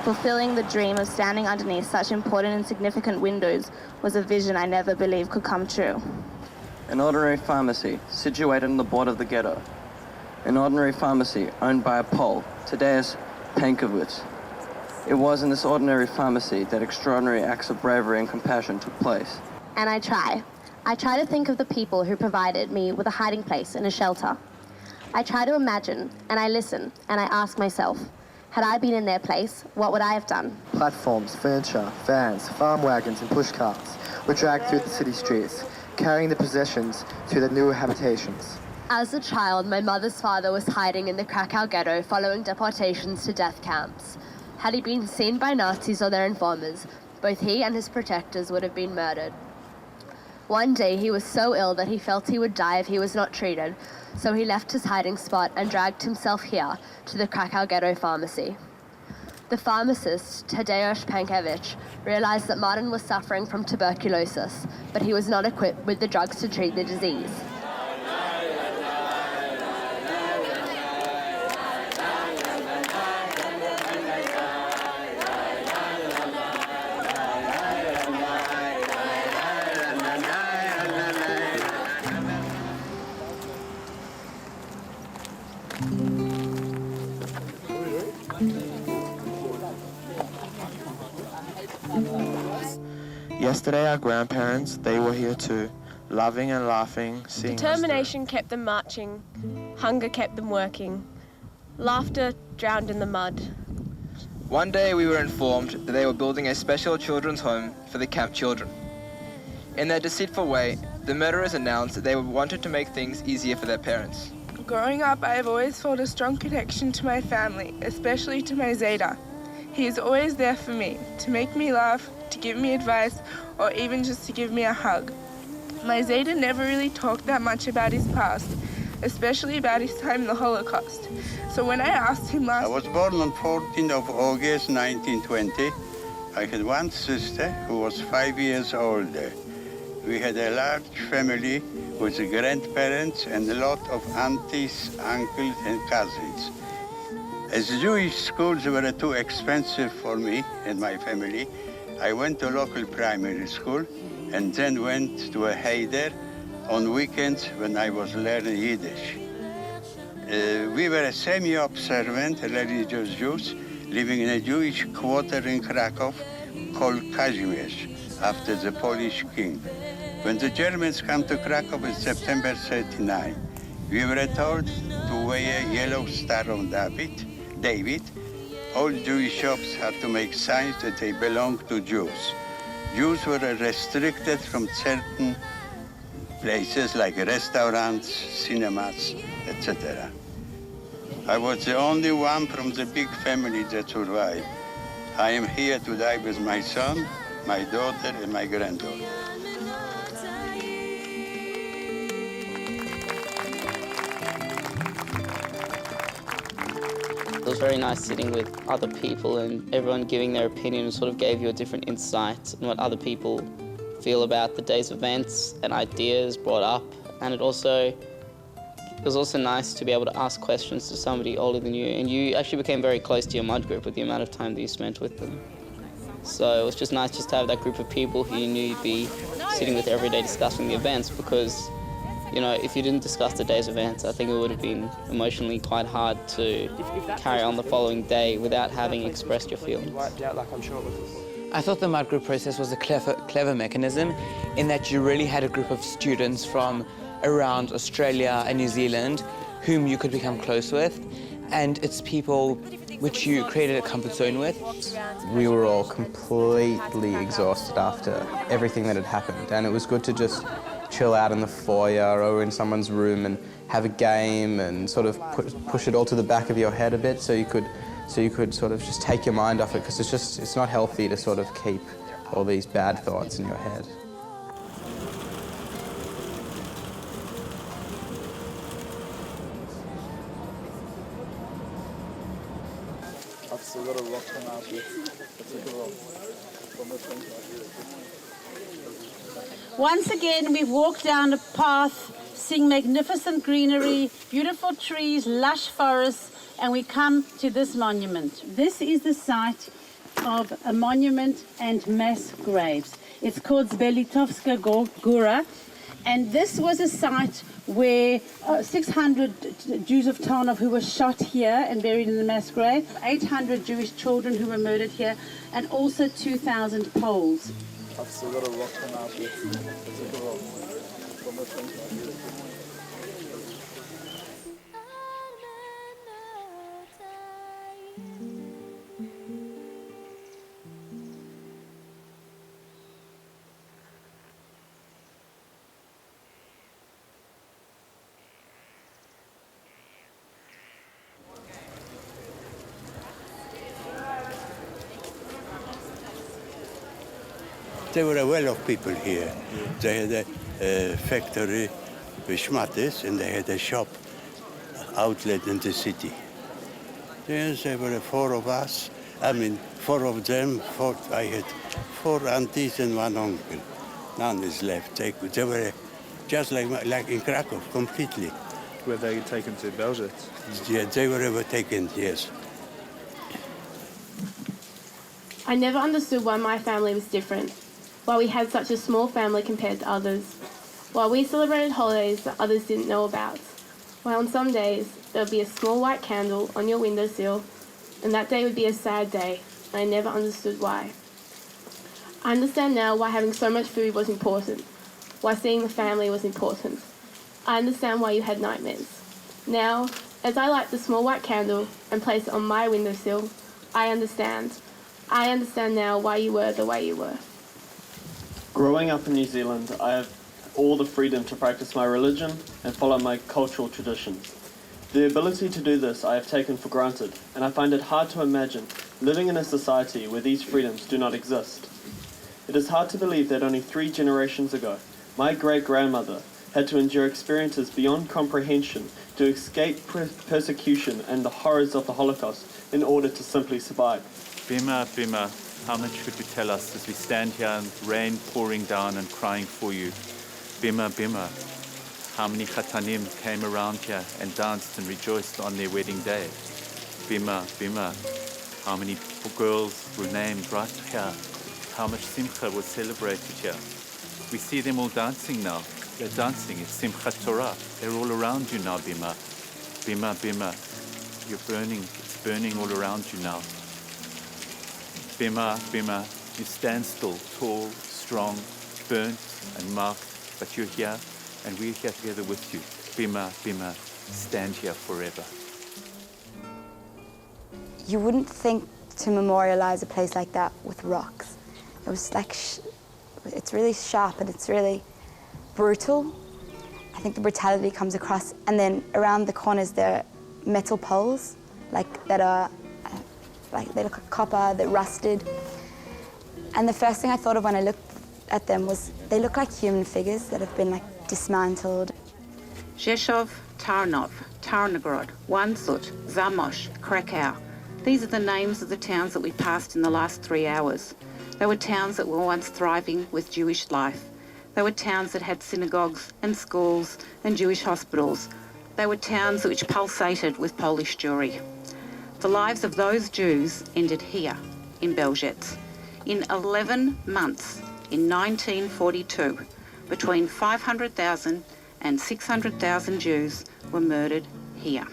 Fulfilling the dream of standing underneath such important and significant windows was a vision I never believed could come true. an ordinary pharmacy situated on the border of the ghetto. An ordinary pharmacy owned by a Pole, Tadeusz Pankowicz. It was in this ordinary pharmacy that extraordinary acts of bravery and compassion took place. And I try. I try to think of the people who provided me with a hiding place in a shelter. I try to imagine, and I listen, and I ask myself, had I been in their place, what would I have done? Platforms, furniture, vans, farm wagons and pushcarts were dragged through the city streets, carrying the possessions to their newer habitations. As a child, my mother's father was hiding in the Krakow ghetto following deportations to death camps. Had he been seen by Nazis or their informers, both he and his protectors would have been murdered. One day he was so ill that he felt he would die if he was not treated, so he left his hiding spot and dragged himself here to the Krakow ghetto pharmacy. The pharmacist, Tadeusz Pankowicz, realized that Martin was suffering from tuberculosis, but he was not equipped with the drugs to treat the disease. Yesterday our grandparents, they were here too, loving and laughing, seeing Determination kept them marching, hunger kept them working, laughter drowned in the mud. One day we were informed that they were building a special children's home for the camp children. In their deceitful way, the murderers announced that they wanted to make things easier for their parents. Growing up, I have always felt a strong connection to my family, especially to my Zeta. He is always there for me, to make me laugh, to give me advice, or even just to give me a hug. My Zeta never really talked that much about his past, especially about his time in the Holocaust. So when I asked him last... I was born on 14th of August 1920. I had one sister who was 5 years older. We had a large family with grandparents and a lot of aunties, uncles, and cousins. As Jewish schools were too expensive for me and my family, I went to local primary school and then went to a Heider on weekends when I was learning Yiddish. We were a semi-observant religious Jews living in a Jewish quarter in Krakow called Kazimierz, after the Polish king. When the Germans came to Krakow in September 1939, we were told to wear a yellow star on David. All Jewish shops had to make signs that they belonged to Jews. Jews were restricted from certain places like restaurants, cinemas, etc. I was the only one from the big family that survived. I am here to die with my son, my daughter, and my granddaughter. It was very nice sitting with other people and everyone giving their opinion and sort of gave you a different insight on what other people feel about the day's events and ideas brought up. And it was also nice to be able to ask questions to somebody older than you, and you actually became very close to your mud group with the amount of time that you spent with them. So it was just nice just to have that group of people who you knew you'd be sitting with every day discussing the events, because you know, if you didn't discuss the day's events, I think it would have been emotionally quite hard to carry on the following day without having expressed your feelings. I thought the mud group process was a clever mechanism in that you really had a group of students from around Australia and New Zealand whom you could become close with, and it's people which you created a comfort zone with. We were all completely exhausted after everything that had happened, and it was good to just chill out in the foyer or in someone's room and have a game and sort of push it all to the back of your head a bit so you could sort of just take your mind off it, because it's not healthy to sort of keep all these bad thoughts in your head. Once again, we've walked down a path, seeing magnificent greenery, beautiful trees, lush forests, and we come to this monument. This is the site of a monument and mass graves. It's called Zbelitovska Gora, And this was a site where 600 Jews of Tarnov who were shot here and buried in the mass grave, 800 Jewish children who were murdered here, and also 2,000 Poles. I've still got a rock come out here. There were a well of people here. They had a factory with schmattes, and they had a shop outlet in the city. Yes, there were 4 of us. I mean, 4 of them. I had 4 aunties and 1 uncle. None is left. They were just like in Krakow, completely. Were they taken to Belgium? Yeah, they were taken, yes. I never understood why my family was different, why we had such a small family compared to others, why we celebrated holidays that others didn't know about, why on some days there would be a small white candle on your windowsill, and that day would be a sad day, and I never understood why. I understand now why having so much food was important, why seeing the family was important. I understand why you had nightmares. Now, as I light the small white candle and place it on my windowsill, I understand. I understand now why you were the way you were. Growing up in New Zealand, I have all the freedom to practice my religion and follow my cultural traditions. The ability to do this I have taken for granted, and I find it hard to imagine living in a society where these freedoms do not exist. It is hard to believe that only 3 generations ago, my great-grandmother had to endure experiences beyond comprehension to escape persecution and the horrors of the Holocaust in order to simply survive. Bima, Bima, how much could you tell us as we stand here and rain pouring down and crying for you? Bima, Bima, how many Khatanim came around here and danced and rejoiced on their wedding day? Bima, Bima, how many girls were named right here? How much Simcha was celebrated here? We see them all dancing now. They're dancing. It's Simchat Torah. They're all around you now, Bima. Bima, Bima, you're burning. It's burning all around you now. Bima, Bima, you stand still, tall, strong, burnt and marked, but you're here and we're here together with you. Bima, Bima, stand here forever. You wouldn't think to memorialize a place like that with rocks. It was like, it's really sharp and it's really brutal. I think the brutality comes across, and then around the corners there are metal poles, that are they look like copper, they're rusted. And the first thing I thought of when I looked at them was they look like human figures that have been dismantled. Rzeszów, Tarnów, Tarnograd, Wandsut, Zamość, Krakow. These are the names of the towns that we passed in the last 3 hours. They were towns that were once thriving with Jewish life. They were towns that had synagogues and schools and Jewish hospitals. They were towns which pulsated with Polish Jewry. The lives of those Jews ended here, in Belzec. In 11 months, in 1942, between 500,000 and 600,000 Jews were murdered here.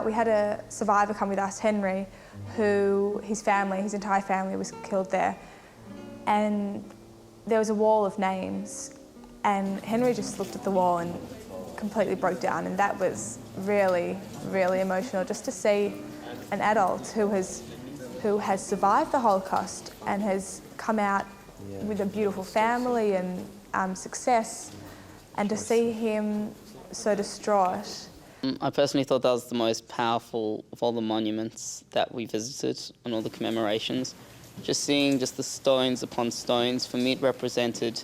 We had a survivor come with us, Henry, who his entire family was killed there. And there was a wall of names, and Henry just looked at the wall and completely broke down, and that was really, really emotional, just to see an adult who has survived the Holocaust and has come out with a beautiful family and success, and to see him so distraught. I personally thought that was the most powerful of all the monuments that we visited and all the commemorations. Just seeing the stones upon stones, for me it represented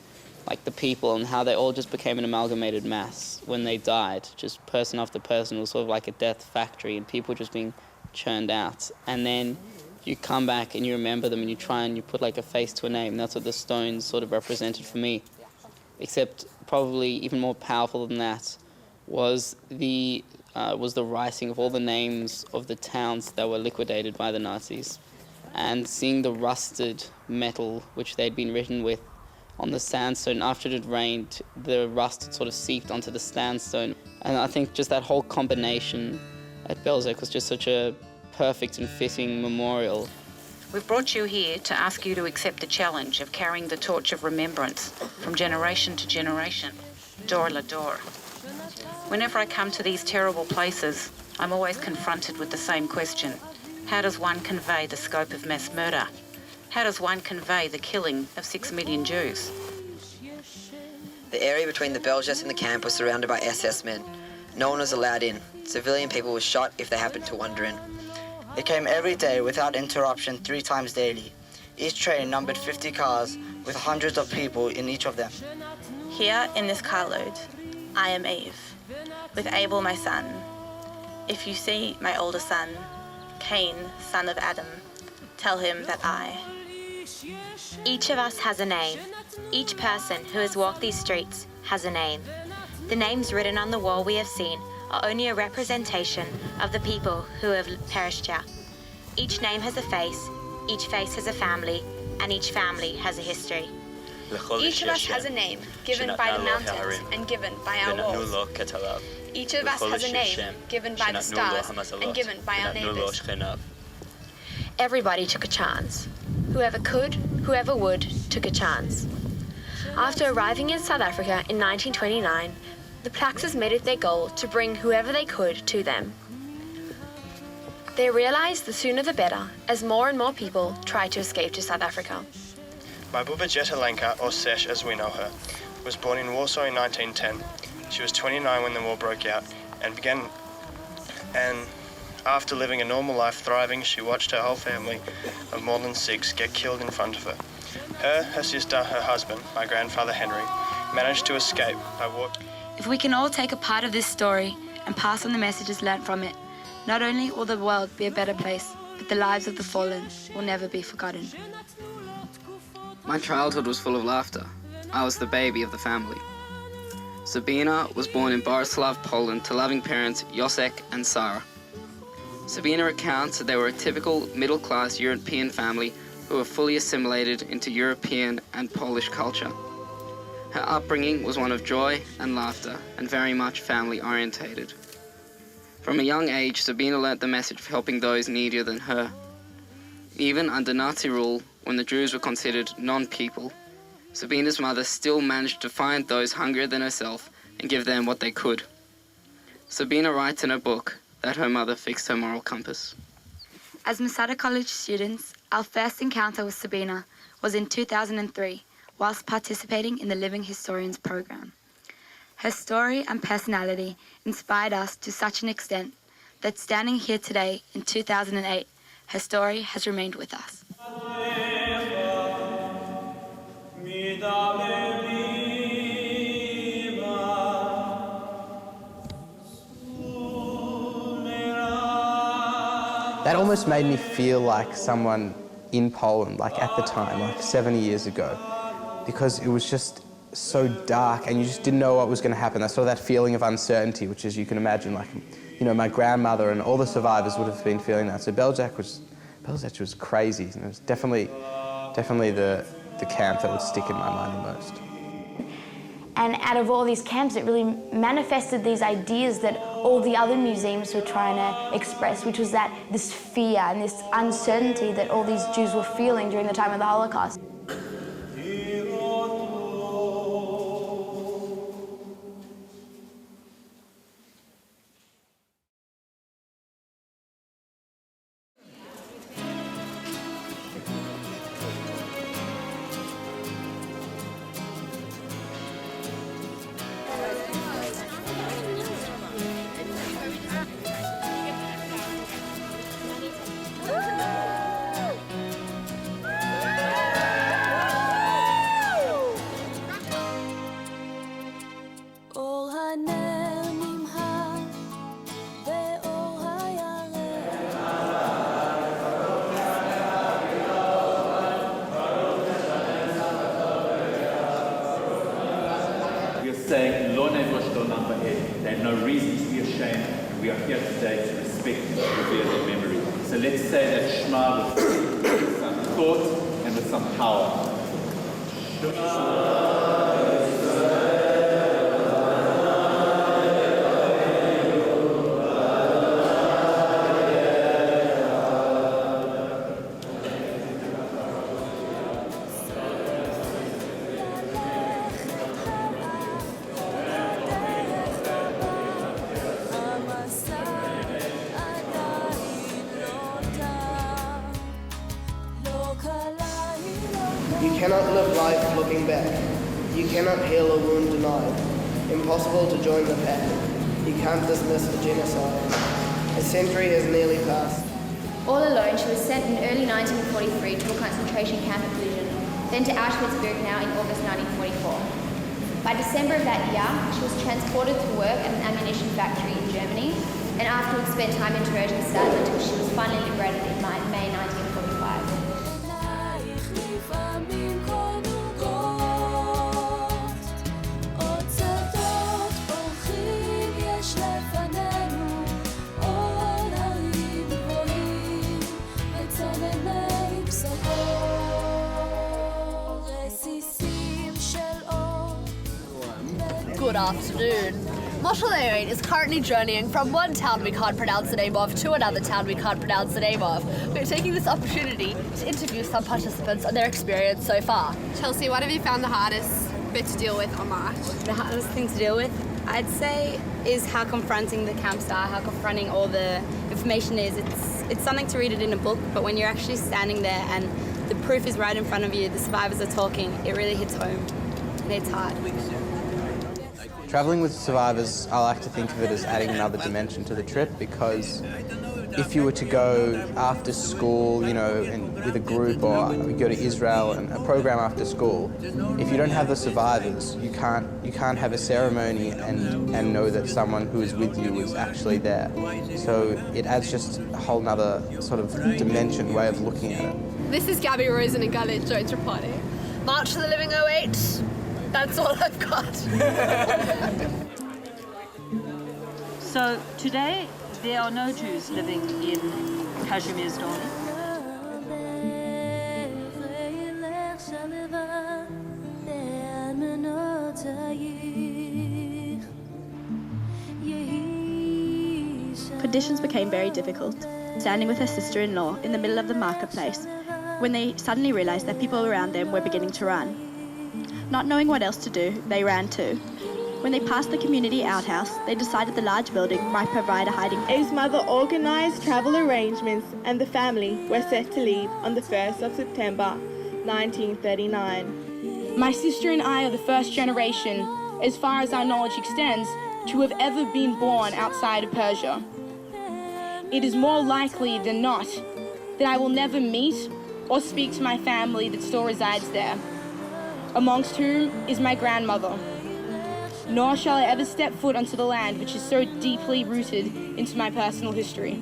the people and how they all just became an amalgamated mass when they died. Just person after person, it was sort of like a death factory and people just being churned out. And then you come back and you remember them and you try and you put a face to a name. That's what the stones sort of represented for me. Except probably even more powerful than that was the writing of all the names of the towns that were liquidated by the Nazis, and seeing the rusted metal which they'd been written with on the sandstone. After it had rained, the rust had sort of seeped onto the sandstone, and I think just that whole combination at Belzec was just such a perfect and fitting memorial. We've brought you here to ask you to accept the challenge of carrying the torch of remembrance from generation to generation, door la door. Whenever I come to these terrible places, I'm always confronted with the same question. How does one convey the scope of mass murder? How does one convey the killing of 6 million Jews? The area between the Belzec and the camp was surrounded by SS men. No one was allowed in. Civilian people were shot if they happened to wander in. They came every day without interruption 3 times daily. Each train numbered 50 cars with hundreds of people in each of them. Here in this carload, I am Eve, with Abel my son. If you see my older son, Cain, son of Adam, tell him that I. Each of us has a name. Each person who has walked these streets has a name. The names written on the wall we have seen are only a representation of the people who have perished here. Each name has a face, each face has a family, and each family has a history. Each of us has a name given by the mountains and given by our walls. Each of us has a name given by the stars and given by our neighbors. Everybody took a chance. Whoever could, whoever would, took a chance. After arriving in South Africa in 1929, the Plaxers made it their goal to bring whoever they could to them. They realized the sooner the better, as more and more people tried to escape to South Africa. Mabuba Jetalenka, or Sesh as we know her, was born in Warsaw in 1910. She was 29 when the war broke out and after living a normal life thriving, she watched her whole family of more than 6 get killed in front of her. Her sister, her husband, my grandfather Henry, managed to escape by walking. If we can all take a part of this story and pass on the messages learnt from it, not only will the world be a better place, but the lives of the fallen will never be forgotten. My childhood was full of laughter. I was the baby of the family. Sabina was born in Borislav, Poland, to loving parents Josek and Sarah. Sabina recounts that they were a typical middle-class European family who were fully assimilated into European and Polish culture. Her upbringing was one of joy and laughter and very much family-orientated. From a young age, Sabina learnt the message of helping those needier than her. Even under Nazi rule, when the Jews were considered non-people, Sabina's mother still managed to find those hungrier than herself and give them what they could. Sabina writes in her book that her mother fixed her moral compass. As Masada College students, our first encounter with Sabina was in 2003, whilst participating in the Living Historians program. Her story and personality inspired us to such an extent that standing here today in 2008, her story has remained with us. That almost made me feel like someone in Poland, like at the time, like 70 years ago, because it was just so dark and you just didn't know what was going to happen. I saw that feeling of uncertainty, which is, you can imagine, like, you know, my grandmother and all the survivors would have been feeling that. So Belzec was crazy. And it was definitely the camp that would stick in my mind the most. And out of all these camps, it really manifested these ideas that all the other museums were trying to express, which was that this fear and this uncertainty that all these Jews were feeling during the time of the Holocaust. saying, Lo nevosh lo namba'ed. They have no reason to be ashamed, and we are here today to respect and to revere their memory. So let's say that Shema with some thought and with some power. You cannot live life looking back. You cannot heal a wound denied. Impossible to join the pack. You can't dismiss a genocide. A century has nearly passed. All alone, she was sent in early 1943 to a concentration camp at Blusen, then to Auschwitz-Birkenau in August 1944. By December of that year, she was transported to work at an ammunition factory in Germany, and afterwards spent time in Theresienstadt until she was finally liberated in May 1945. Good afternoon. MOTL is currently journeying from one town we can't pronounce the name of to another town we can't pronounce the name of. We're taking this opportunity to interview some participants on their experience so far. Chelsea, what have you found the hardest bit to deal with on March? The hardest thing to deal with, I'd say, is how confronting the camps are, how confronting all the information is. It's something to read it in a book, but when you're actually standing there and the proof is right in front of you, the survivors are talking, it really hits home and it's hard. Travelling with survivors, I like to think of it as adding another dimension to the trip, because if you were to go after school, you know, and with a group, or go to Israel and a program after school, if you don't have the survivors, you can't have a ceremony and know that someone who is with you is actually there. So it adds just a whole nother sort of dimension, way of looking at it. This is Gabby Rosen and Galit Jones reporting. March to the Living 08. That's all I've got. So today there are no Jews living in Kazimierz Dolny. Conditions became very difficult. Standing with her sister-in-law in the middle of the marketplace, when they suddenly realised that people around them were beginning to run. Not knowing what else to do, they ran too. When they passed the community outhouse, they decided the large building might provide a hiding place. Abe's mother organised travel arrangements and the family were set to leave on the 1st of September 1939. My sister and I are the first generation, as far as our knowledge extends, to have ever been born outside of Persia. It is more likely than not that I will never meet or speak to my family that still resides there, amongst whom is my grandmother. Nor shall I ever step foot onto the land which is so deeply rooted into my personal history.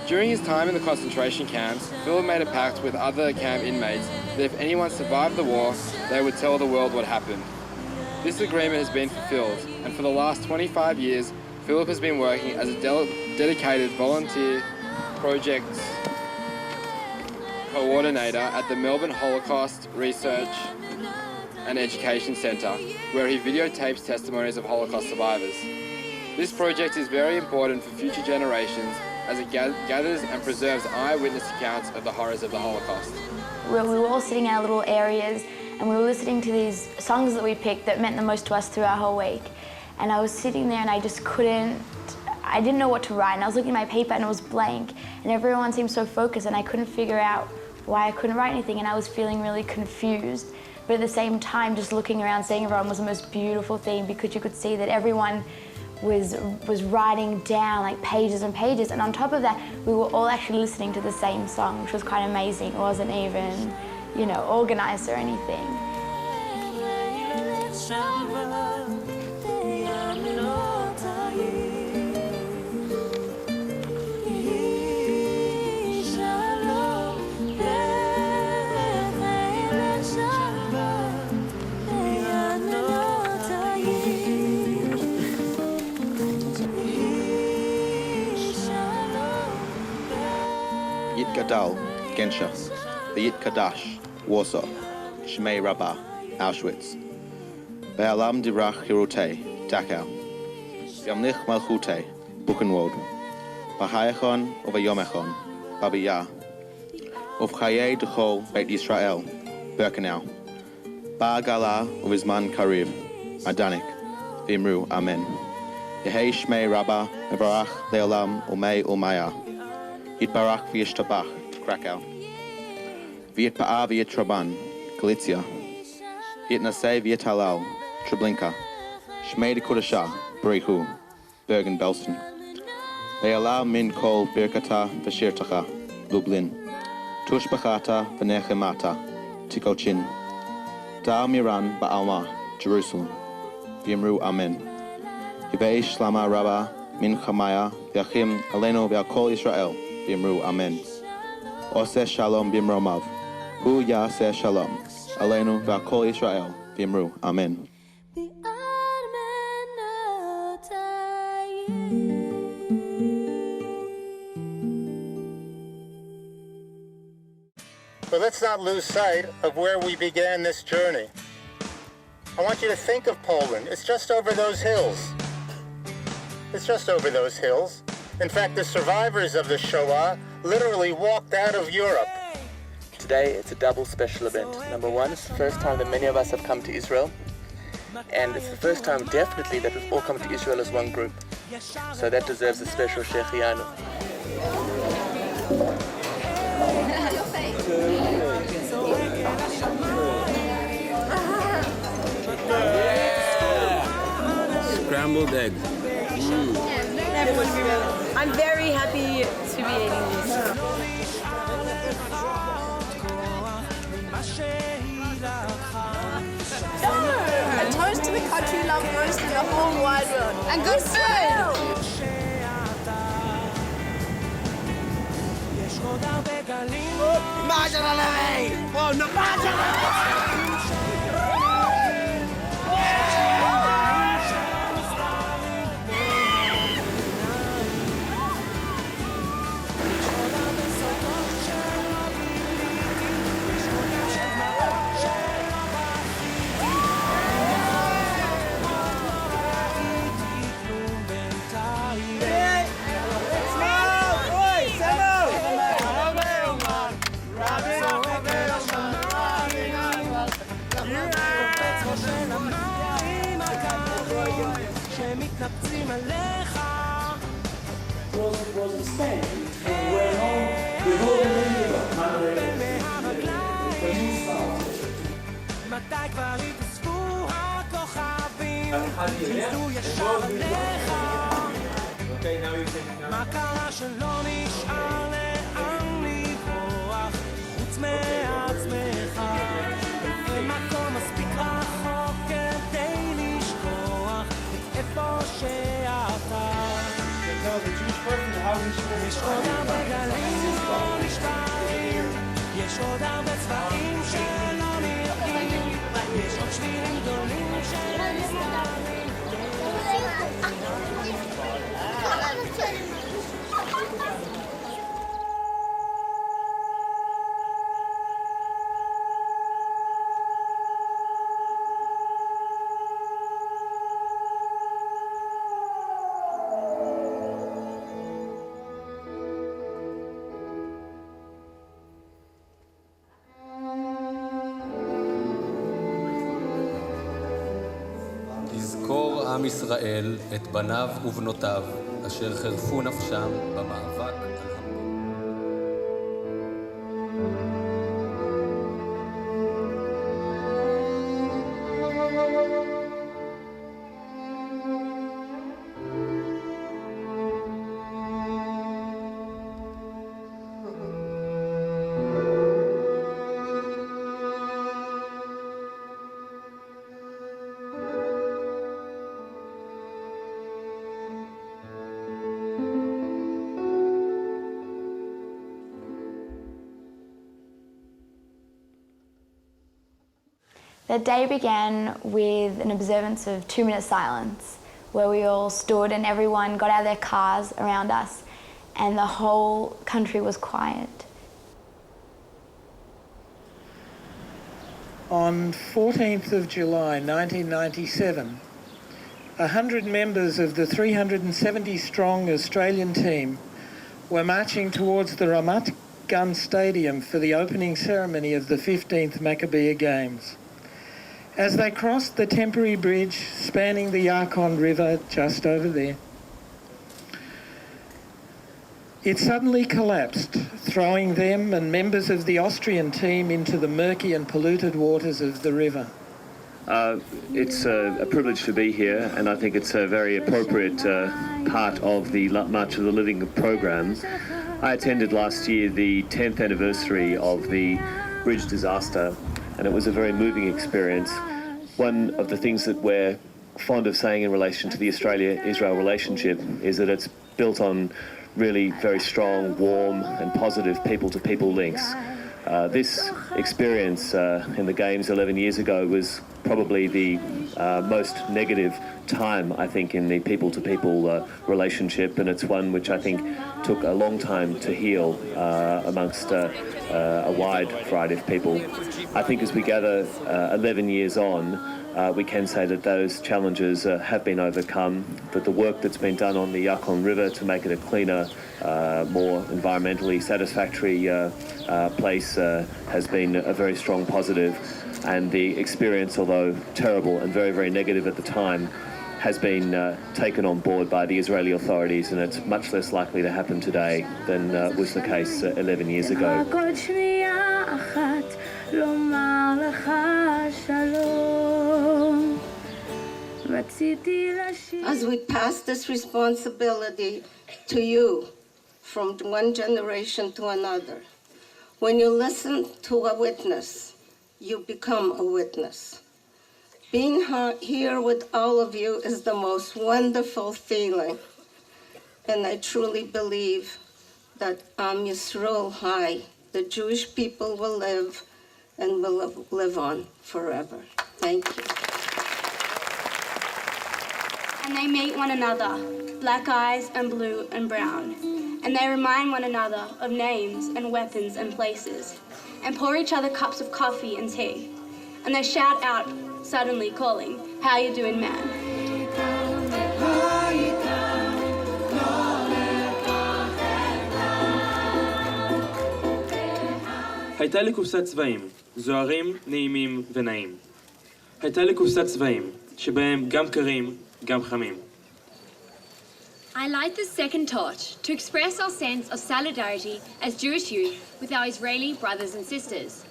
During his time in the concentration camps, Philip made a pact with other camp inmates that if anyone survived the war, they would tell the world what happened. This agreement has been fulfilled, and for the last 25 years, Philip has been working as a dedicated volunteer project coordinator at the Melbourne Holocaust Research and Education Centre, where he videotapes testimonies of Holocaust survivors. This project is very important for future generations as it gathers and preserves eyewitness accounts of the horrors of the Holocaust. We were all sitting in our little areas and we were listening to these songs that we picked that meant the most to us through our whole week. And I was sitting there and I didn't know what to write, and I was looking at my paper and it was blank, and everyone seemed so focused and I couldn't figure out why I couldn't write anything, and I was feeling really confused. But at the same time, just looking around, seeing everyone was the most beautiful thing, because you could see that everyone was writing down like pages and pages, and on top of that, we were all actually listening to the same song, which was quite amazing. It wasn't even, you know, organized or anything. Gadol, Gensha, V'yit Kadash, Warsaw, Shmei Rabbah, Auschwitz, Be'alam Divrach Hirutei, Dachau, Yamlich Malchutei, Buchenwald, Bahayachon Uvayomechon, Babiyah, Uvchaye Dechol Beit Yisrael, Birkenau, Ba'agala Uvizman Kariv, Adanik, V'imru Amen. Yehei Shmei Rabbah, Mevarach Leolam Umei Umaya, Yitbarach V'yishtabach, Krakow, V'yitpa'a V'yitraban, Galicia, Yitnasei V'yitalal, Treblinka, Shmei Dekudasha, Brehu, Bergen-Belsen, Le'ala Min Kol Birkata V'shirtacha, Lublin, Tushbachata V'nechemata, Tikochin, Da Miran Ba'alma, Jerusalem, V'yimru Amen. Yibei Shlama Rabbah, Min Chamaya, V'yachim Alenu V'yakol Yisrael, V'yimru Amen. Oseh Shalom Bimromav, Hu Yaseh Shalom, Alenu V'yakol Yisrael, V'yimru Amen. But let's not lose sight of where we began this journey. I want you to think of Poland. It's just over those hills. It's just over those hills. In fact, the survivors of the Shoah literally walked out of Europe. Today, it's a double special event. Number one, it's the first time that many of us have come to Israel. And it's the first time, definitely, that we've all come to Israel as one group. So that deserves a special Shechianu. Scrambled egg. I'm very happy to be eating this. A toast to the country love most in the whole wide world. And good food! מתי כבר יתאספו הכוכבים, חיזו ישר עליך. מה קרה שלא נשאר לאן לברוח, חוץ מעצמך? אין מקום מספיק רחוק כדי לשכוח את איפה שאתה. יש עוד הרבה גלים לא נשברים, יש עוד הרבה צבעים שלא נראים, יש עוד שבילים גדולים שנסתרים. יזכור עם ישראל את בניו ובנותיו אשר חרפו נפשם במאבק על The day began with an observance of 2-minute silence, where we all stood and everyone got out of their cars around us, and the whole country was quiet. On 14th of July 1997, 100 members of the 370-strong Australian team were marching towards the Ramat Gan Stadium for the opening ceremony of the 15th Maccabeah Games. As they crossed the temporary bridge spanning the Yukon River just over there, it suddenly collapsed, throwing them and members of the Austrian team into the murky and polluted waters of the river. It's a privilege to be here, and I think it's a very appropriate part of the March of the Living program. I attended last year the 10th anniversary of the bridge disaster, and it was a very moving experience. One of the things that we're fond of saying in relation to the Australia-Israel relationship is that it's built on really very strong, warm and positive people-to-people links. This experience in the Games 11 years ago was probably the most negative time, I think, in the people-to-people relationship, and it's one which I think took a long time to heal amongst a wide variety of people. I think as we gather 11 years on, we can say that those challenges have been overcome, that the work that's been done on the Yukon River to make it a cleaner, more environmentally satisfactory place has been a very strong positive, and the experience, although terrible and very, very negative at the time, has been taken on board by the Israeli authorities, and it's much less likely to happen today than was the case 11 years ago. As we pass this responsibility to you from one generation to another, when you listen to a witness, you become a witness. Being here with all of you is the most wonderful feeling, and I truly believe that Am Yisrael High, the Jewish people, will live and will live on forever. Thank you. And they meet one another, black eyes and blue and brown. And they remind one another of names and weapons and places, and pour each other cups of coffee and tea. And they shout out, suddenly calling, "How you doing, man?" הייתה לי קופסת צבעים, זוהרים, נעימים ונעים. הייתה לי קופסת צבעים, שבהם גם קרים, גם חמים. I light the second torch to express our sense of solidarity as Jewish youth with our Israeli brothers and sisters.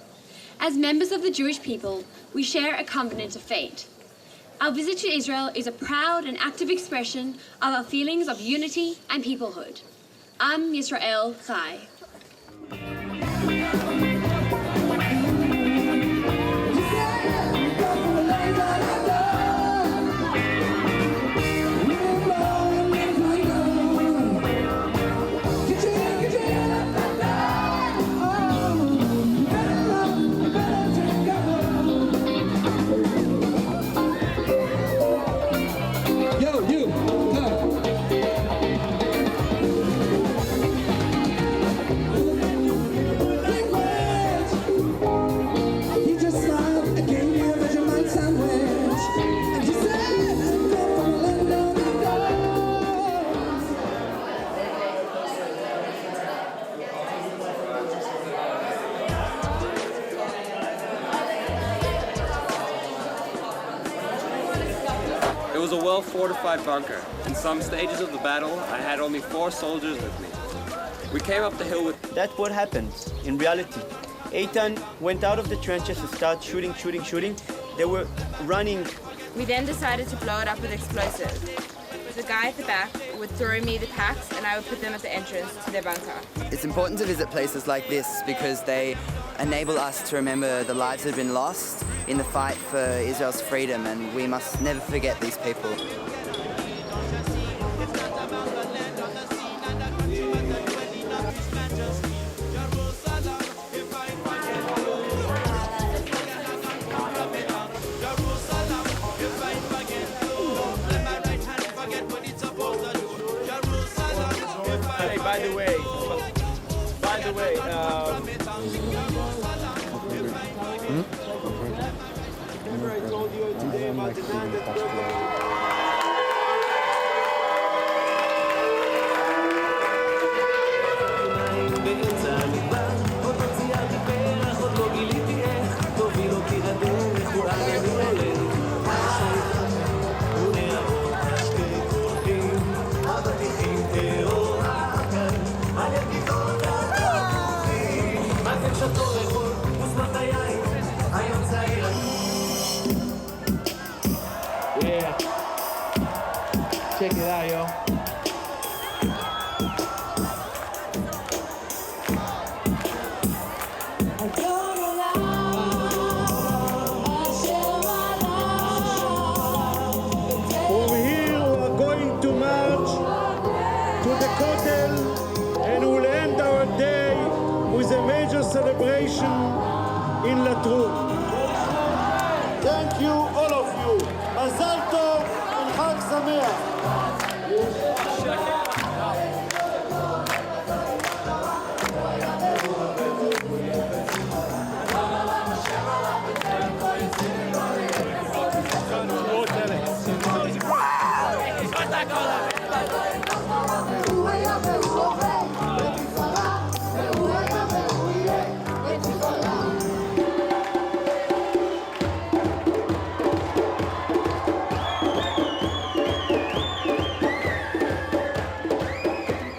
As members of the Jewish people, we share a covenant of fate. Our visit to Israel is a proud and active expression of our feelings of unity and peoplehood. Am Yisrael Chai. It was a well-fortified bunker. In some stages of the battle, I had only 4 soldiers with me. We came up the hill with... That's what happens in reality. Eitan went out of the trenches to start shooting. They were running. We then decided to blow it up with explosives. The guy at the back would throw me the packs and I would put them at the entrance to their bunker. It's important to visit places like this because they enable us to remember the lives that have been lost in the fight for Israel's freedom, and we must never forget these people. Hey, by the way, keeping in touch together. Yeah. Check it out, yo. From here, we are going to march to the Kotel, and we'll end our day with a major celebration in Latrun. Thank you, all of you. Mazal Tov and Chag Sameach.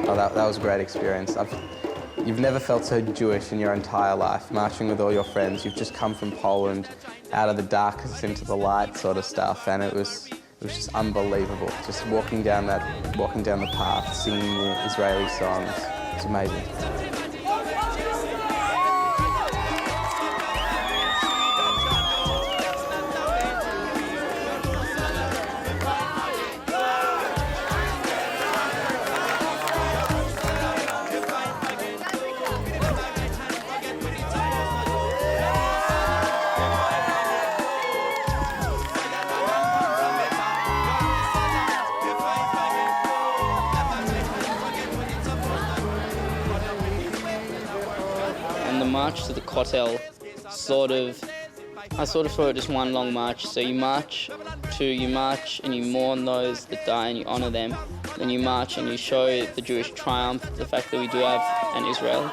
Oh, that was a great experience. You've never felt so Jewish in your entire life, marching with all your friends. You've just come from Poland, out of the darkness into the light sort of stuff, and it was just unbelievable. Just walking down the path, singing the Israeli songs. It's amazing. And the march to the Kotel, I sort of saw it as one long march. So you march and you mourn those that die and you honor them. Then you march and you show the Jewish triumph, the fact that we do have an Israel.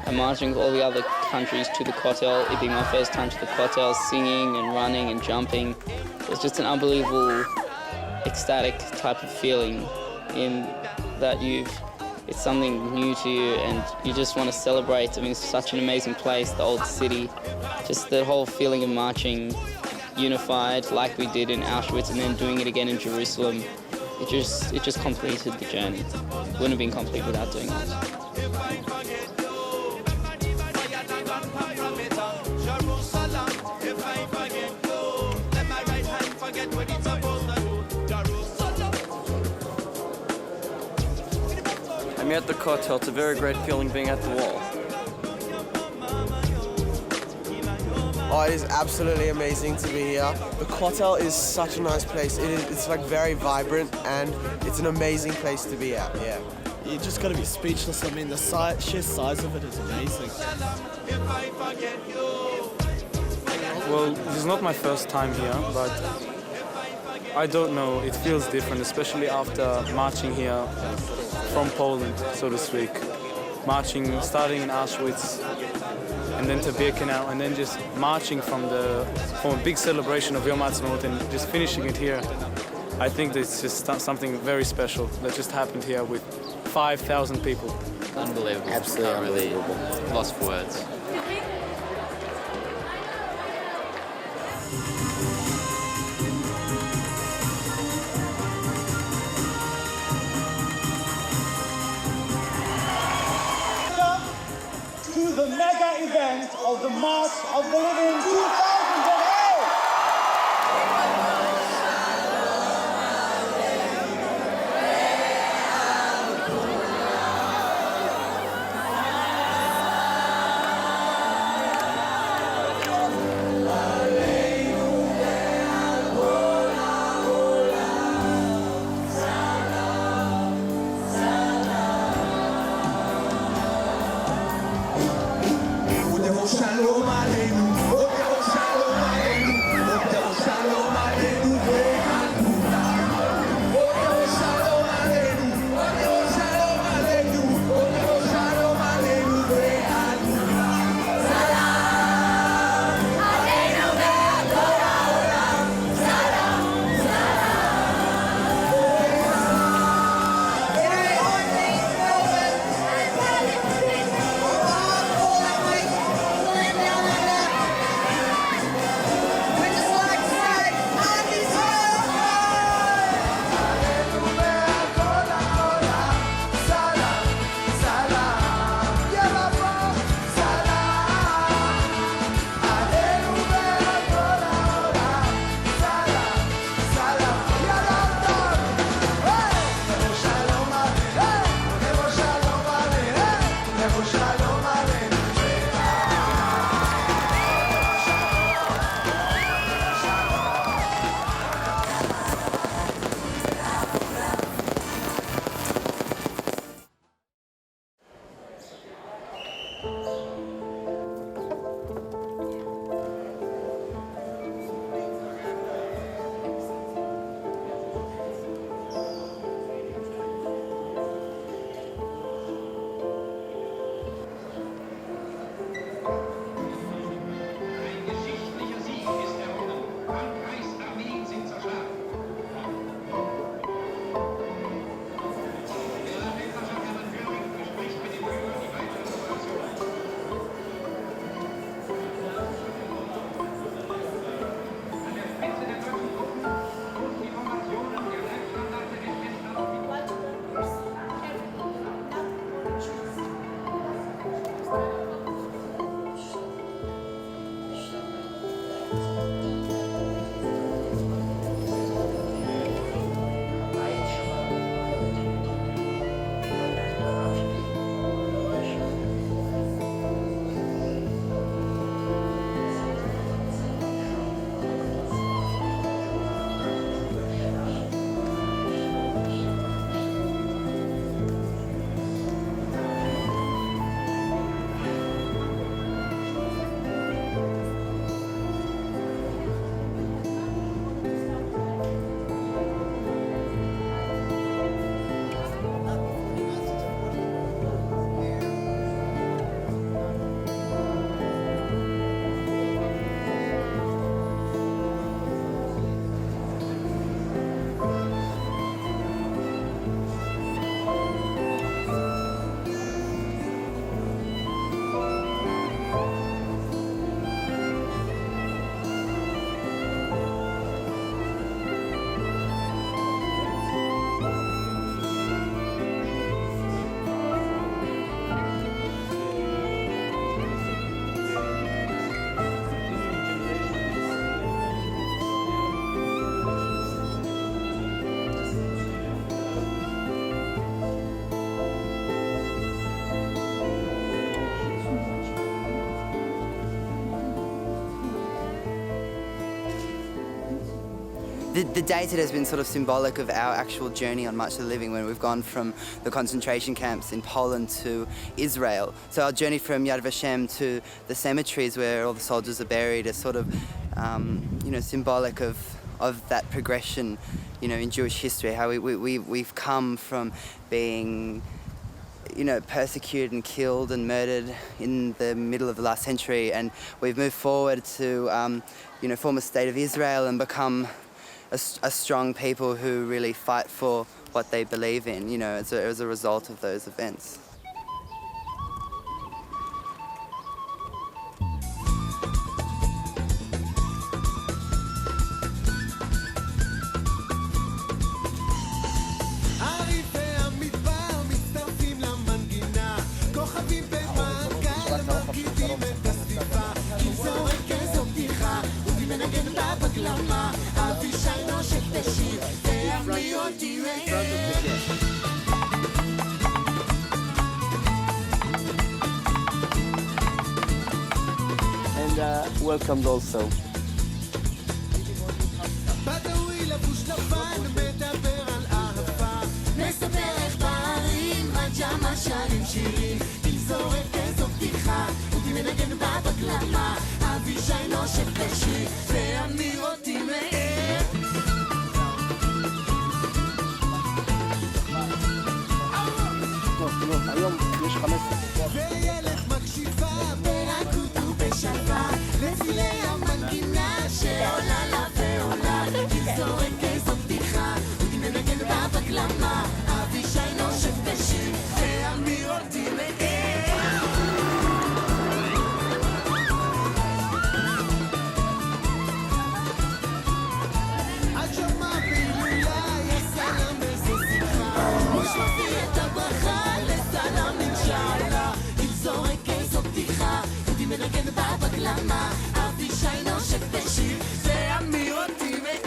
And marching with all the other countries to the Kotel, it being my first time to the Kotel, singing and running and jumping. It was just an unbelievable, ecstatic type of feeling in that it's something new to you and you just want to celebrate. I mean, it's such an amazing place, the old city. Just the whole feeling of marching unified like we did in Auschwitz and then doing it again in Jerusalem. It just completed the journey. Wouldn't have been complete without doing that. I'm at the Kotel. It's a very great feeling being at the wall. Oh, it is absolutely amazing to be here. The Kotel is such a nice place. It's like very vibrant and it's an amazing place to be at, yeah. You just gotta be speechless. I mean, the sheer size of it is amazing. Well, this is not my first time here, but I don't know, it feels different, especially after marching here from Poland, so to speak. Starting in Auschwitz, and then to Birkenau, and then just marching from a big celebration of Yom Ha'atzmaut and just finishing it here. I think that's just something very special that just happened here with 5,000 people. Unbelievable. Absolutely unbelievable. Lost for words. To the mega event of the March of the Living 2008! Shalom Aleinu, the date has been sort of symbolic of our actual journey on March of the Living, when we've gone from the concentration camps in Poland to Israel. So our journey from Yad Vashem to the cemeteries where all the soldiers are buried is sort of, symbolic of that progression, in Jewish history, how we've come from being, persecuted and killed and murdered in the middle of the last century, and we've moved forward to, form a state of Israel and become a strong people who really fight for what they believe in, as a result of those events. And welcomed also. היום יש 15. וילך מקשיבה בהגות ובשלווה לצילי המנגינה שעולה לה ועולה תזורק איזו בדיחה ותמנגן בה בגלמה אבישי נושף בשיר ואמירות תמאר עד שמה בהילולה יסלם איזו שיחה ושמפי את הברכה מנגן בה בגלמה אבישי נושק בשיר ואמירות תמאר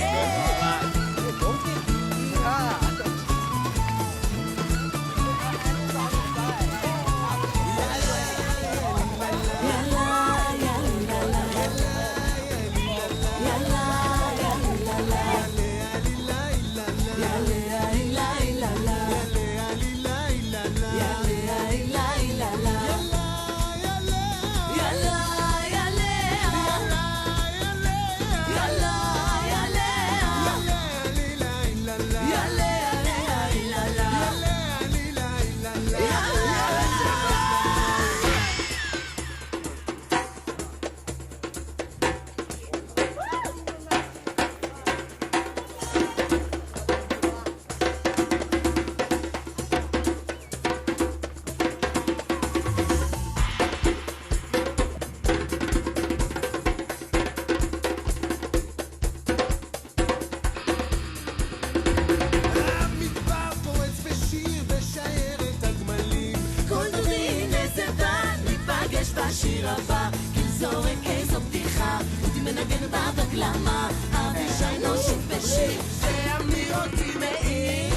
בשיר הבא, כי זורק איזו בדיחה, אותי מנגן בה בגלמה, אבישי נושק בשיר, ואמירות תמאר.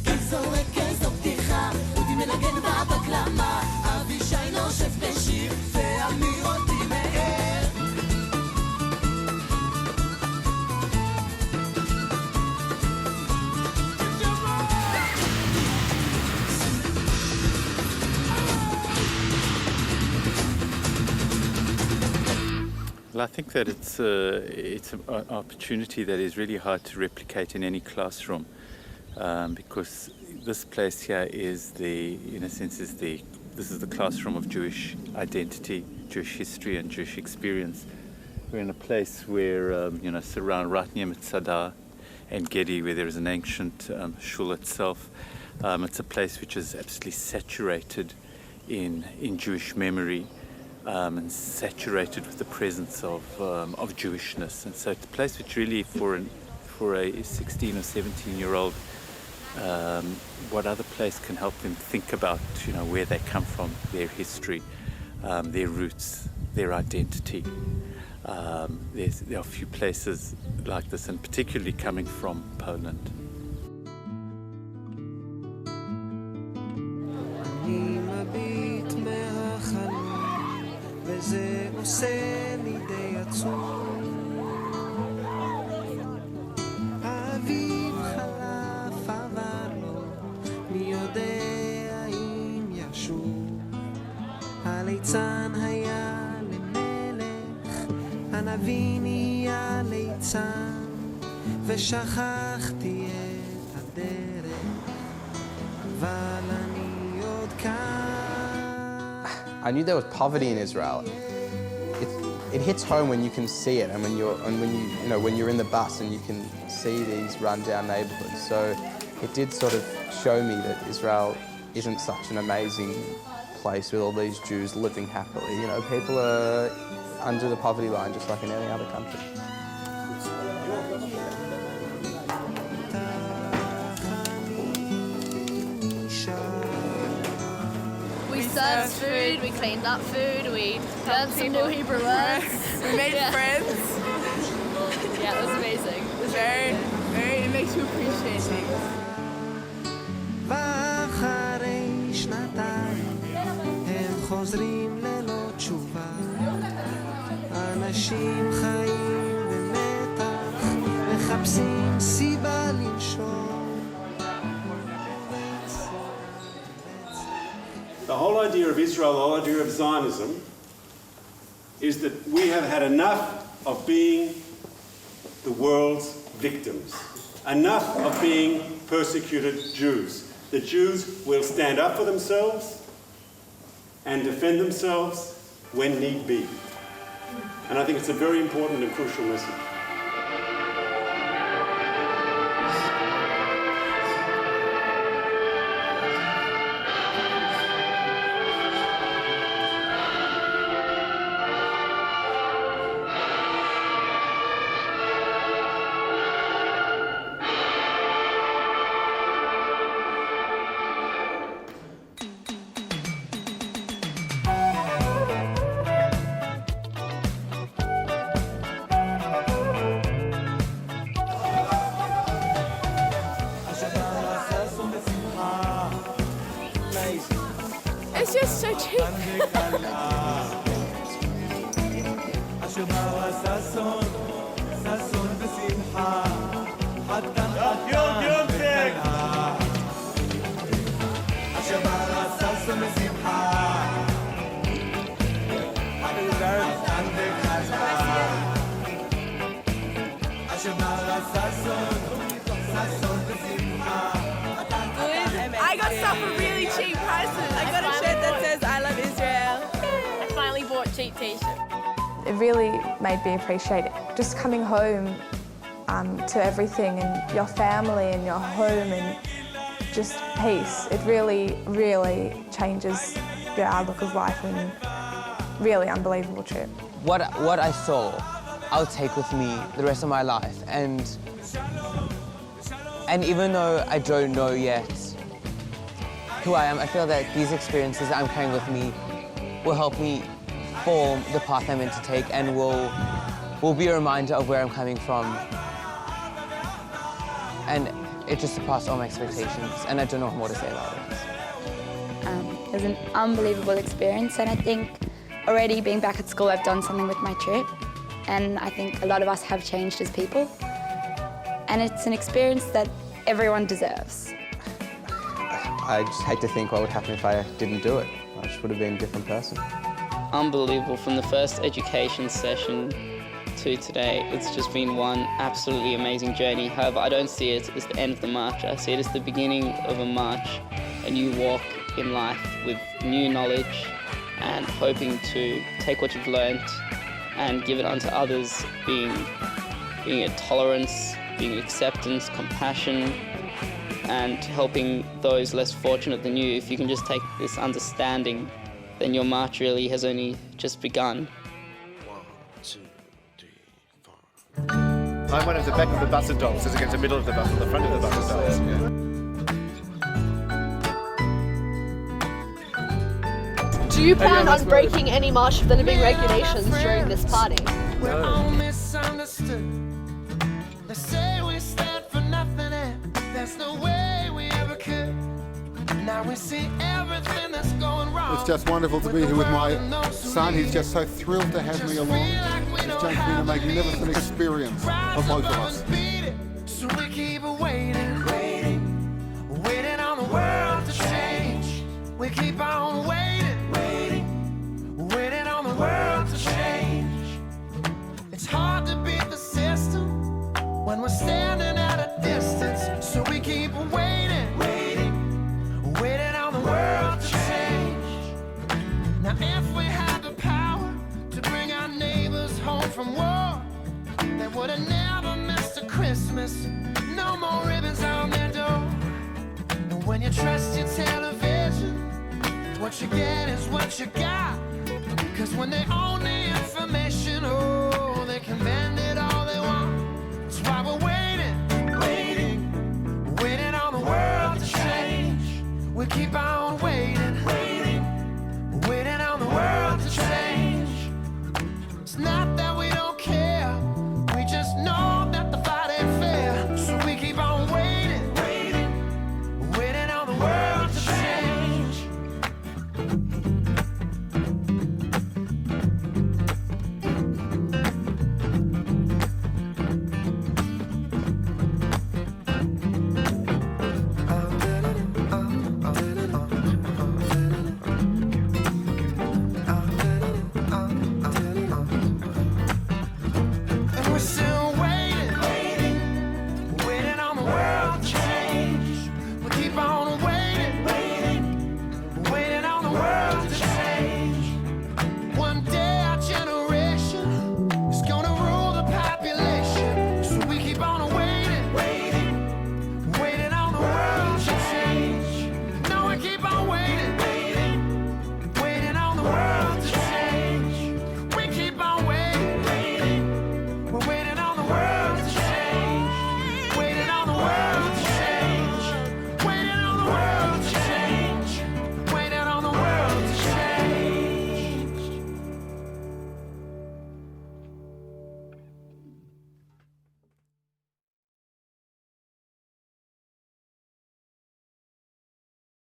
כי זורק איזו בדיחה, אותי מנגן בה בגלמה, אבישי נושק בשיר, ואמירות תמאר. Well, I think that it's an opportunity that is really hard to replicate in any classroom, because this place here is in a sense, this is the classroom of Jewish identity, Jewish history, and Jewish experience. We're in a place where surround right near Meltzer and Gedi, where there is an ancient shul itself. It's a place which is absolutely saturated in Jewish memory. And saturated with the presence of Jewishness, and so it's a place which really, for a 16 or 17-year-old, what other place can help them think about, where they come from, their history, their roots, their identity. There are few places like this, and particularly coming from Poland. אני מביט וזה עושה לי די עצוב. האביב חלף עבר לו, מי יודע אם ישוב. הליצן היה למלך, הנביא נהיה ליצן, ושכחתי את הדרך, אבל אני עוד כאן. I knew there was poverty in Israel. It hits home when you can see it, and when you're in the bus and you can see these run-down neighbourhoods. So it did sort of show me that Israel isn't such an amazing place with all these Jews living happily. You know, people are under the poverty line just like in any other country. We served food, we cleaned up food, we learned some new Hebrew words. We made friends. Yeah, it was amazing. It was it makes you appreciate things. ואחרי שנתיים הם חוזרים ללא תשובה. אנשים חיים במתח, מחפשים סיבה לנשום. The whole idea of Israel, the whole idea of Zionism, is that we have had enough of being the world's victims, enough of being persecuted Jews. The Jews will stand up for themselves and defend themselves when need be. And I think it's a very important and crucial message. It's just so cheap. I got stuff for really cheap prices. I got a shirt that says I love Israel. I finally bought cheap t-shirts. It really made me appreciate just coming home to everything and your family and your home and just peace. It really, really changes your outlook of life and really unbelievable trip. What I saw, I'll take with me the rest of my life. And even though I don't know yet who I am, I feel that these experiences that I'm carrying with me will help me form the path I'm meant to take and will be a reminder of where I'm coming from. And it just surpassed all my expectations, and I don't know more to say about it. It was an unbelievable experience, and I think already being back at school, I've done something with my trip, and I think a lot of us have changed as people. And it's an experience that everyone deserves. I just hate to think what would happen if I didn't do it. I just would have been a different person. Unbelievable. From the first education session to today, it's just been one absolutely amazing journey. However, I don't see it as the end of the march. I see it as the beginning of a march, a new walk in life with new knowledge and hoping to take what you've learned and give it unto others, being a tolerance, being acceptance, compassion, and helping those less fortunate than you. If you can just take this understanding, then your march really has only just begun. I'm one of the back of the bus adults as against the middle of the bus or the front of the bus adults. Do you plan on breaking any March of the Living regulations during this party? We're all misunderstood. They say we stand for nothing, and there's no way we ever could. Now we see everything that's going wrong. It's just wonderful to be here with my son. He's just so thrilled to have me along. It's just been a magnificent experience for both of us. So we keep waiting, waiting on the world to change. We keep on waiting, waiting on the world to change. It's hard to beat the system when we're standing at a distance. So we keep waiting, waiting on the world to change. Now if we had the power to bring our neighbors home from war, they would have never missed a Christmas. No more ribbons on their door. And when you trust your television, what you get is what you got. Cause when they own the information,